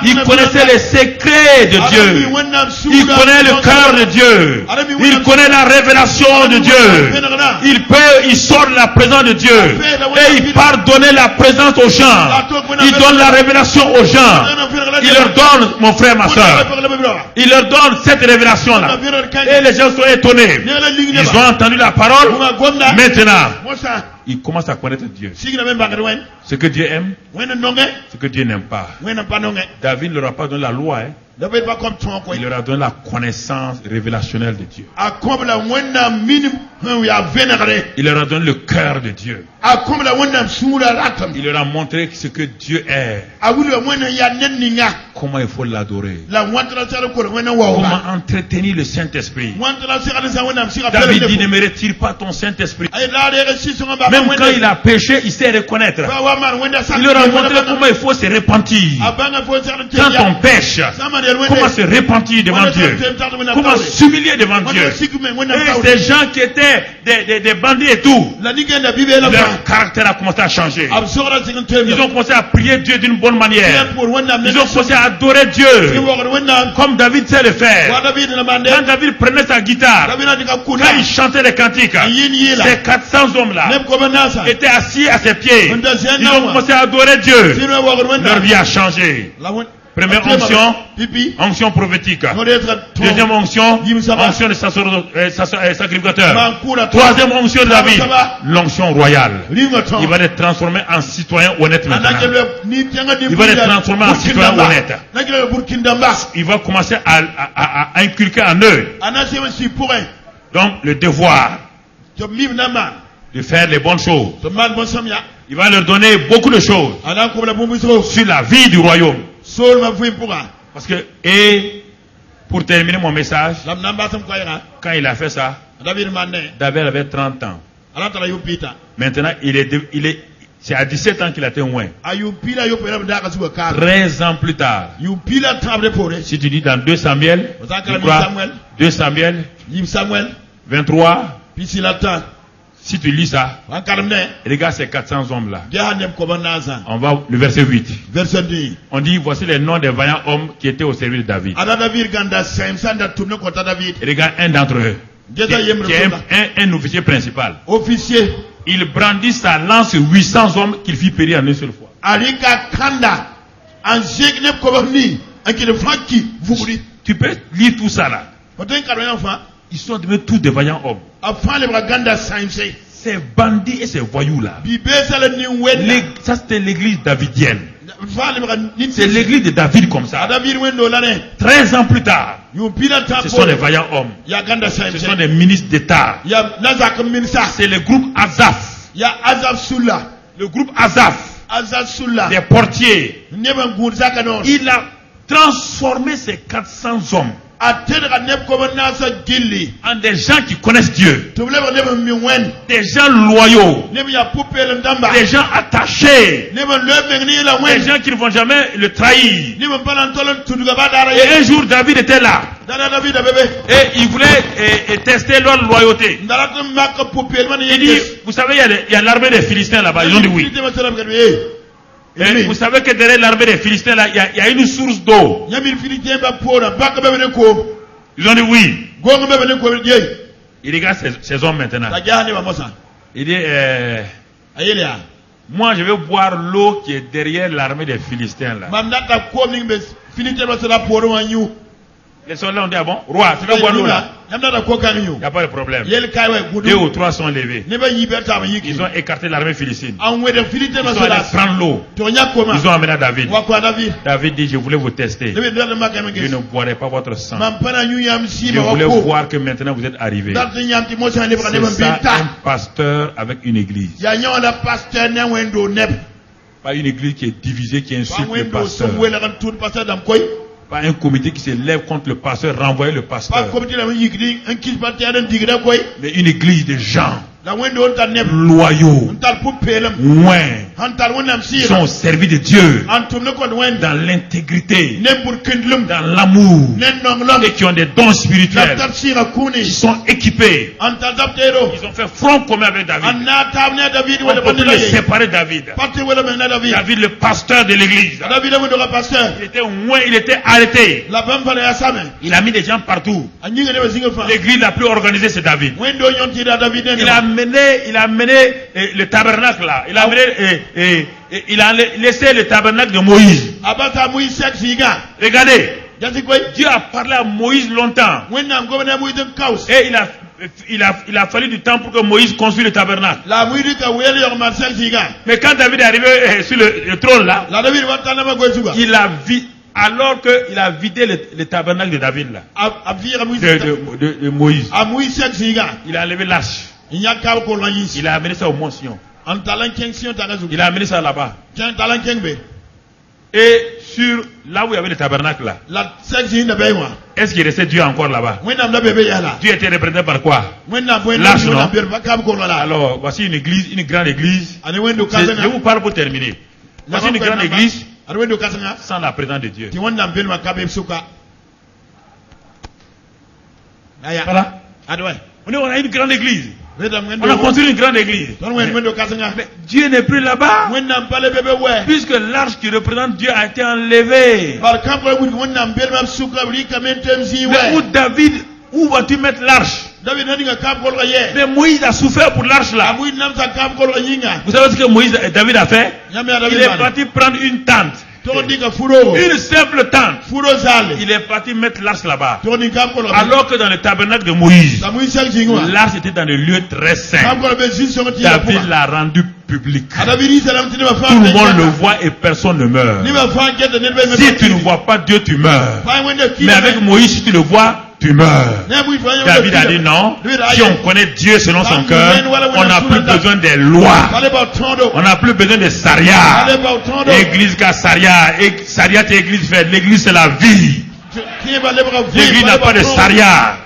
Il connaissait les secrets de Dieu. Il connaît le cœur de Dieu. Il connaît la révélation de Dieu. Il sort de la présence de Dieu. Et il part donner la présence aux gens. Il donne la révélation aux gens. Il leur donne, mon frère, ma soeur. Il leur donne cette révélation-là. Et les gens sont étonnés. Ils ont entendu la parole. Maintenant, ils commencent à connaître Dieu. Ce que Dieu aime, ce que Dieu n'aime pas. David ne leur a pas donné la loi. Il leur a donné la connaissance révélationnelle de Dieu. Il leur a donné le cœur de Dieu. Il leur a montré ce que Dieu est. Comment il faut l'adorer. Comment entretenir le Saint-Esprit. David dit, ne me retire pas ton Saint-Esprit. Même quand il a péché, il sait reconnaître. Il leur a montré comment il faut se repentir. Quand on pêche, comment se repentir devant Dieu. Comment s'humilier devant Dieu. Et ces gens qui étaient des bandits et tout, leur caractère a commencé à changer. Ils ont commencé à prier Dieu d'une bonne manière. Ils ont commencé à adorer Dieu comme David sait le faire. Quand David prenait sa guitare, quand il chantait les cantiques, ces 400 hommes-là étaient assis à ses pieds. Ils ont commencé à adorer Dieu. Leur vie a changé. Première onction, onction prophétique. Deuxième onction, onction de sacrificateur. Troisième onction de David, l'onction royale. Il va les transformer en citoyens honnêtes maintenant. Il va les transformer en citoyens honnêtes. Il va commencer à inculquer en eux. Donc le devoir de faire les bonnes choses. Il va leur donner beaucoup de choses sur la vie du royaume. Parce que, et pour terminer mon message, quand il a fait ça, David avait 30 ans. Maintenant, c'est à 17 ans qu'il a été loin. 13 ans plus tard, si tu dis dans 2 Samuel, 2 Samuel 23, si tu lis ça, regarde ces 400 hommes-là. On va le verset 8. On dit, voici les noms des vaillants hommes qui étaient au service de David. Regarde un d'entre eux. qui est un officier principal. Officier. Il brandit sa lance 800 hommes qu'il fit périr en une seule fois. Tu peux lire tout ça là. Ils sont devenus tous des vaillants hommes. Ces bandits et ces voyous là. Ça c'était l'église davidienne. C'est l'église de David comme ça. 13 ans plus tard, ce sont des vaillants hommes. Ce sont des ministres d'État. C'est le groupe Azaf. Le groupe Azaf. Des portiers. Il a transformé ces 400 hommes en des gens qui connaissent Dieu, des gens loyaux, des gens attachés, des gens qui ne vont jamais le trahir. Et un jour David était là et il voulait tester leur loyauté. Il dit, vous savez, il y a l'armée des Philistins là-bas. Ils ont dit oui. Et vous savez que derrière l'armée des Philistins, là, il y a une source d'eau. Ils ont dit oui. Il regarde ces hommes maintenant. Il dit, moi je vais boire l'eau qui est derrière l'armée des Philistins là. Les soldats ont dit, ah bon, roi, tu vas boire l'eau là? Il n'y a pas de problème. 2 ou 3 sont levés. Ils ont écarté l'armée philistine. Ils sont allés prendre l'eau. Ils ont amené à David. David dit, je voulais vous tester. Je ne boirai pas votre sang. Je voulais voir que maintenant vous êtes arrivés. C'est ça un pasteur avec une église. Pas une église qui est divisée, qui insulte le pasteur. Pas un comité qui se lève contre le pasteur, renvoyer le pasteur. Mais une église de gens loyaux, ils sont au service de Dieu, dans l'intégrité, dans l'amour, et qui ont des dons spirituels. Ils sont équipés. Ils ont fait front commun avec David. On ne peut plus les séparer de David. David, le pasteur de l'église. Il était arrêté. Il a mis des gens partout. L'église la plus organisée, c'est David. Il a mené le tabernacle là. Il a laissé le tabernacle de Moïse. Regardez. Dieu a parlé à Moïse longtemps. Et il a fallu du temps pour que Moïse construise le tabernacle. Mais quand David est arrivé sur le trône là, alors qu'il a vidé le tabernacle de David là, de Moïse, il a enlevé l'arche. Il a amené ça au mont Sion. Il a amené ça là-bas. Et sur là où il y avait le tabernacle là, est-ce qu'il restait Dieu encore là-bas? Dieu était représenté par quoi? L'arche, non? Alors voici une église, une grande église. Je vous parle pour terminer. Voici une grande église sans la présence de Dieu. Voilà. On a une grande église. On a construit une grande église. Mais Dieu n'est plus là-bas. Puisque l'arche qui représente Dieu a été enlevée. Mais où David, où vas-tu mettre l'arche? Mais Moïse a souffert pour l'arche là. Vous savez ce que David a fait? Il est parti prendre une tente. Une simple tente. Il est parti mettre l'arche là-bas. Alors que dans le tabernacle de Moïse, l'arche était dans le lieu très saint. David l'a rendu public. Tout le monde le voit et personne ne meurt. Si tu ne vois pas Dieu, tu meurs. Mais avec Moïse, si tu le vois, tu meurs. David a dit non. Si on connaît Dieu selon son cœur, on n'a plus besoin des lois. On n'a plus besoin de Saria. Église qu'à Saria. Saria c'est église faite. L'église c'est la vie. L'église n'a pas de Saria.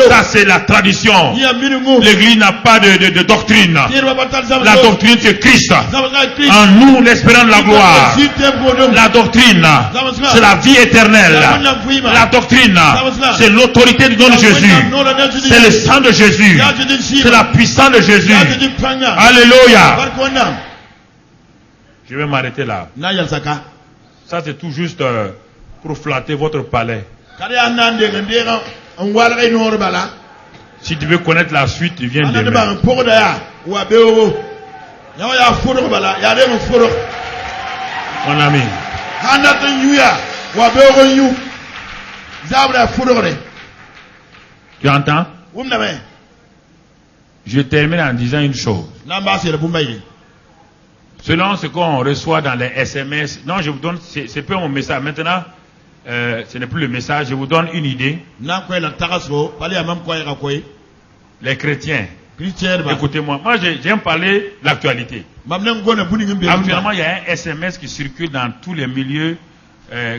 Ça c'est la tradition. L'église n'a pas de doctrine. La doctrine c'est Christ. En nous l'espérance de la gloire. La doctrine c'est la vie éternelle. La doctrine c'est l'autorité du nom de Jésus. C'est le sang de Jésus. C'est la puissance de Jésus. Alléluia. Je vais m'arrêter là. Ça c'est tout juste pour flatter votre palais. Si tu veux connaître la suite, viens demain. Mon ami. Tu entends? Je termine en disant une chose. Selon ce qu'on reçoit dans les SMS, non, je vous donne, c'est peu mon message. Maintenant, ce n'est plus le message, je vous donne une idée. Les chrétiens, écoutez-moi, moi j'aime parler de l'actualité. Actuellement, il y a un SMS qui circule dans tous les milieux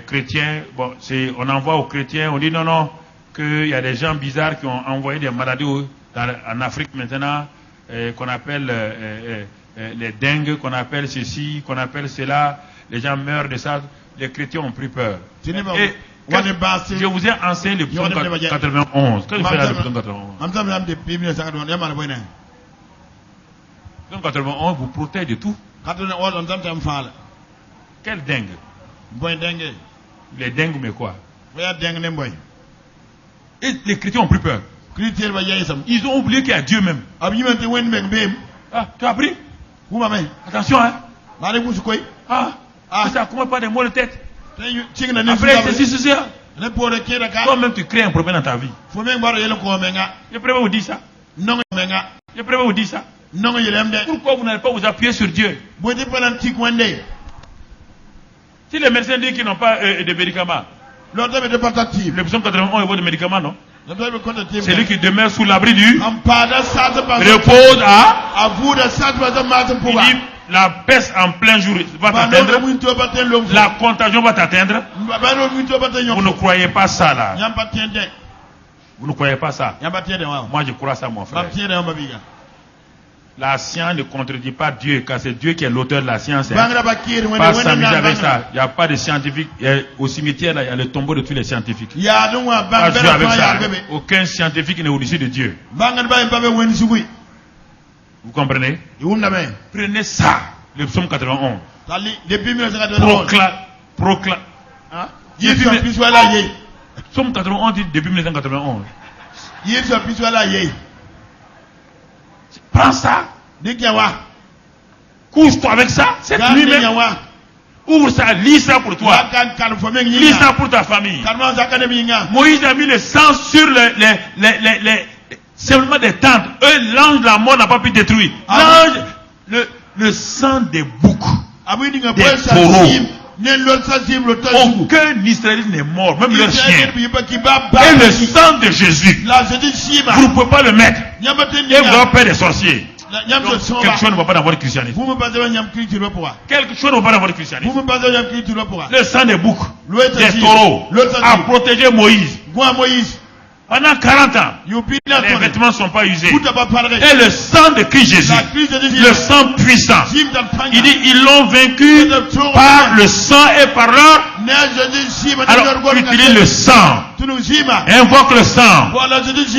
chrétiens. Bon, on envoie aux chrétiens, on dit non, qu'il y a des gens bizarres qui ont envoyé des maladies en Afrique maintenant, qu'on appelle les dengues, qu'on appelle ceci, qu'on appelle cela. Les gens meurent de ça. Les chrétiens ont pris peur. Et je vous ai enseigné le psaume 91. Qu'est-ce que je fais là, le psaume 91? Le psaume 91 vous protège de tout. Quelle dengue? Les dengues, mais quoi? Et les chrétiens ont pris peur. Ils ont oublié qu'il y a Dieu même. Ah, tu as appris? Attention, hein? Ça commence pas des maux de tête. Après, c'est ceci. Toi-même, tu crées un problème dans ta vie. Je préfère vous dire ça. Je préfère vous dire ça. Pourquoi vous n'allez pas vous appuyer sur Dieu? Si les médecins disent qu'ils n'ont pas de médicaments, le psaume 91 il vaut de médicaments, non? C'est lui qui demeure sous l'abri du repose à vous. Il dit la peste en plein jour va t'atteindre. La contagion va t'atteindre. Vous ne croyez pas ça là? Vous ne croyez pas ça? Moi je crois ça, mon frère. La science ne contredit pas Dieu, car c'est Dieu qui est l'auteur de la science. Pas s'amuser avec ça. Il n'y a pas de scientifiques. Au cimetière, là, il y a le tombeau de tous les scientifiques. Pas jouer avec ça. Aucun scientifique n'est au-dessus de Dieu. Vous comprenez? Prenez ça, le psaume 91. Proclame. Psaume 91 dit depuis 1991. Prends ça. Couche-toi avec ça. Cette nuit même. Ouvre ça, lis ça pour toi. Lis ça pour ta famille. Moïse a mis le sang sur simplement des tentes. Eux, l'ange de la mort n'a pas pu détruire. L'ange, le sang des boucs, des taureaux. Aucun Israélite n'est mort, même leur chien. Et le sang de Jésus, vous ne pouvez pas le mettre. Et vous avez peur des sorciers. Donc, quelque chose ne va pas dans votre christianisme. Quelque chose ne va pas dans votre christianisme. Le sang des boucs, des taureaux, a protégé Moïse. Pendant 40 ans, les vêtements ne sont pas usés. Et le sang de Christ Jésus, le sang puissant, il dit, ils l'ont vaincu par le sang et par l'or. Alors, utilise le sang, invoque le sang,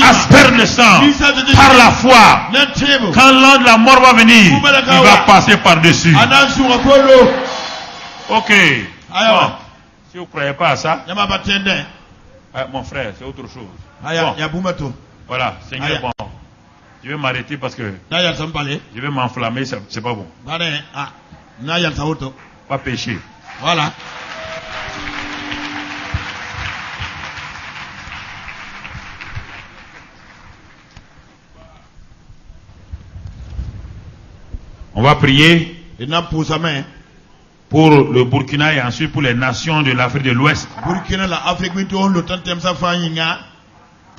asperge le sang, par la foi. Quand l'ange de la mort va venir, il va passer par-dessus. Ok. Bon. Si vous ne croyez pas à ça, mon frère, c'est autre chose. Bon. Voilà, Seigneur, bon. Je vais m'arrêter parce que je vais m'enflammer, c'est pas bon. Pas pécher. Voilà. On va prier pour le Burkina et ensuite pour les nations de l'Afrique de l'Ouest.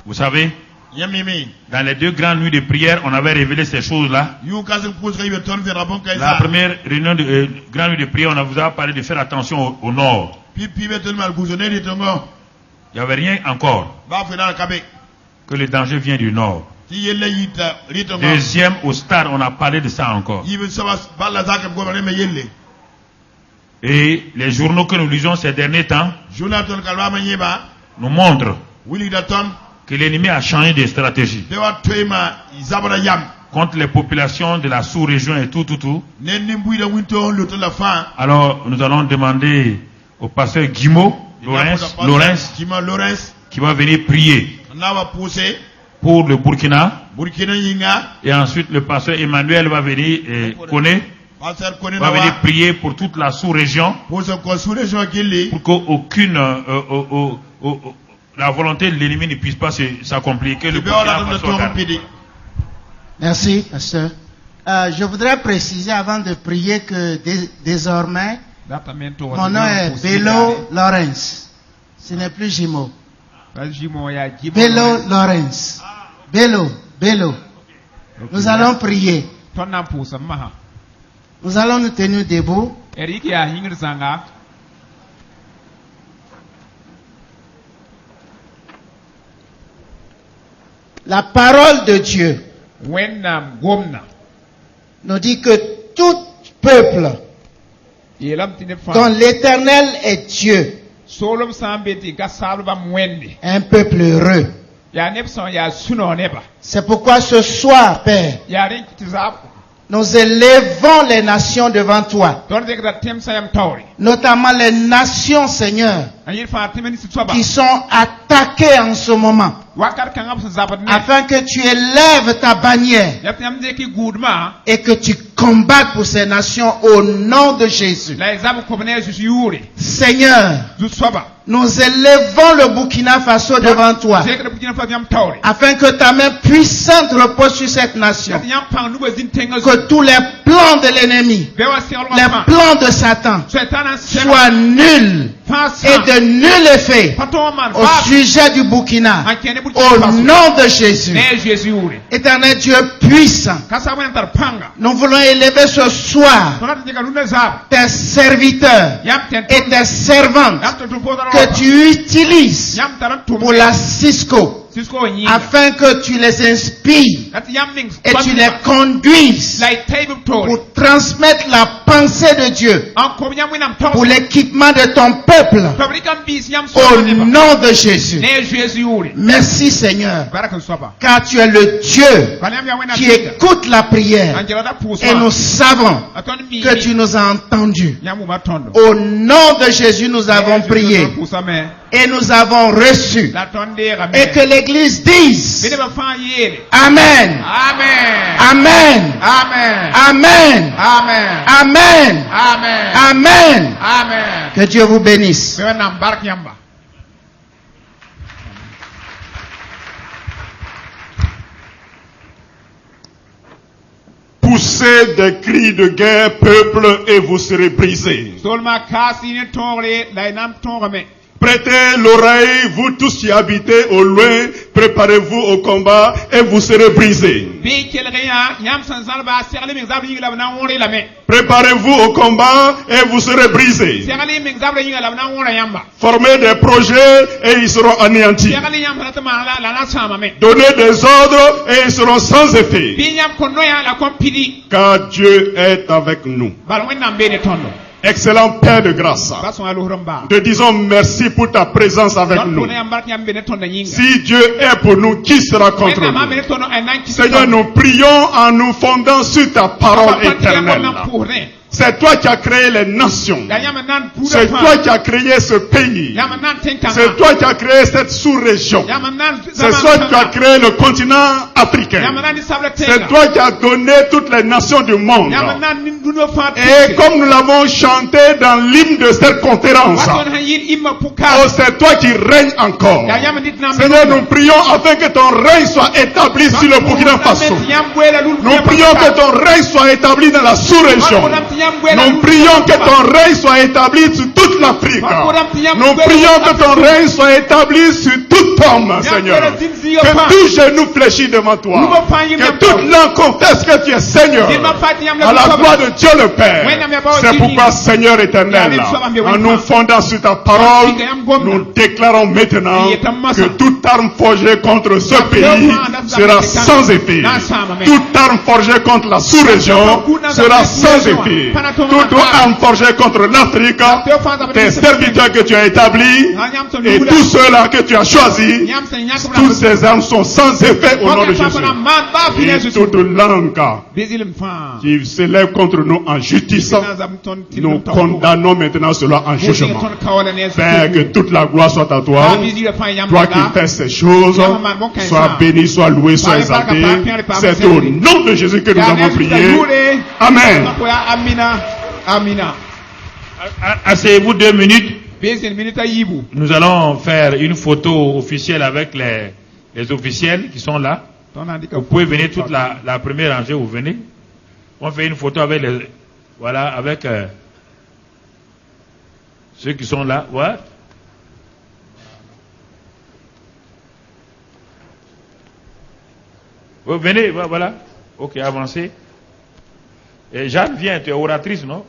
Vous savez, dans les 2 grandes nuits de prière, on avait révélé ces choses-là. La première réunion de grande nuit de prière, on vous a parlé de faire attention au nord. Il n'y avait rien encore. Que le danger vient du nord. Deuxième, au stade, on a parlé de ça encore. Et les journaux que nous lisons ces derniers temps nous montrent que l'ennemi a changé de stratégie contre les populations de la sous-région et tout. Alors, nous allons demander au pasteur Guimo Lawrence qui va venir prier pour le Burkina. Et ensuite, le pasteur Emmanuel va venir va venir prier pour toute la sous-région. Pour qu'aucune la volonté de l'ennemi ne puisse pas s'accomplir. Merci, pasteur. Je voudrais préciser avant de prier que désormais, mon nom est Bello Lawrence. Ce n'est plus Jimo. Bello Lawrence. Bello. Nous allons prier. Nous allons nous tenir debout. La parole de Dieu nous dit que tout peuple dont l'Éternel est Dieu, un peuple heureux. C'est pourquoi ce soir, Père, nous élevons les nations devant toi, notamment les nations, Seigneur, qui sont attaquées en ce moment, afin que tu élèves ta bannière et que tu combattes pour ces nations au nom de Jésus. Seigneur, nous élevons le Burkina Faso devant toi, afin que ta main puissante repose sur cette nation, que tous les plans de l'ennemi, les plans de Satan soient nuls et de nul effet au sujet du Burkina, au nom de Jésus. Éternel Dieu puissant, nous voulons élever ce soir tes serviteurs et tes servantes que tu utilises pour la Cisco, afin que tu les inspires et tu les conduises pour transmettre la pensée de Dieu pour l'équipement de ton peuple au nom de Jésus. Merci Seigneur, car tu es le Dieu qui écoute la prière et nous savons que tu nous as entendus. Au nom de Jésus nous avons prié et nous avons reçu, et que l'Église dise Amen. Amen. Amen. Amen. Amen. Amen. Amen. Que Dieu vous bénisse. Poussez des cris de guerre, peuple, et vous serez brisés. Prêtez l'oreille, vous tous qui habitez au loin, préparez-vous au combat et vous serez brisés. Préparez-vous au combat et vous serez brisés. Formez des projets et ils seront anéantis. Donnez des ordres et ils seront sans effet. Car Dieu est avec nous. Excellent Père de grâce, te disons merci pour ta présence avec nous. Si Dieu est pour nous, qui sera contre nous? Seigneur, nous prions en nous fondant sur ta parole éternelle. C'est toi qui as créé les nations. C'est toi qui as créé ce pays. C'est toi qui as créé cette sous-région. C'est toi qui as créé le continent africain. C'est toi qui as donné toutes les nations du monde. Et comme nous l'avons chanté dans l'hymne de cette conférence, oh, c'est toi qui règnes encore. Seigneur, nous prions afin que ton règne soit établi sur le Burkina Faso. Nous prions que ton règne soit établi dans la sous-région. Nous prions que ton règne soit établi sur toute l'Afrique. Nous prions que ton règne soit établi sur tout homme, Seigneur. Que tout genou fléchit devant toi. Que toute langue confesse que tu es Seigneur. À la gloire de Dieu le Père. C'est pourquoi, Seigneur éternel, en nous fondant sur ta parole, nous déclarons maintenant que toute arme forgée contre ce pays sera sans effet. Toute arme forgée contre la sous-région sera sans effet. tout doit forgé contre l'Afrique, tes serviteurs que tu as établis, et tous ceux-là que tu as choisis, toutes ces armes sont sans effet au nom de Jésus. Et toute langue qui s'élève contre nous en justice, nous condamnons maintenant cela en jugement. Père, que toute la gloire soit à toi. Toi qui fais ces choses, sois béni, sois loué, sois exalté. C'est au nom de Jésus que nous avons prié. Amen. Asseyez-vous 2 minutes. Nous allons faire une photo officielle avec les officiels qui sont là. Vous pouvez venir toute la première rangée, vous venez. On fait une photo avec avec ceux qui sont là. Ouais. Vous venez, voilà. Ok, avancez. Et Jeanne, viens, tu es oratrice, non?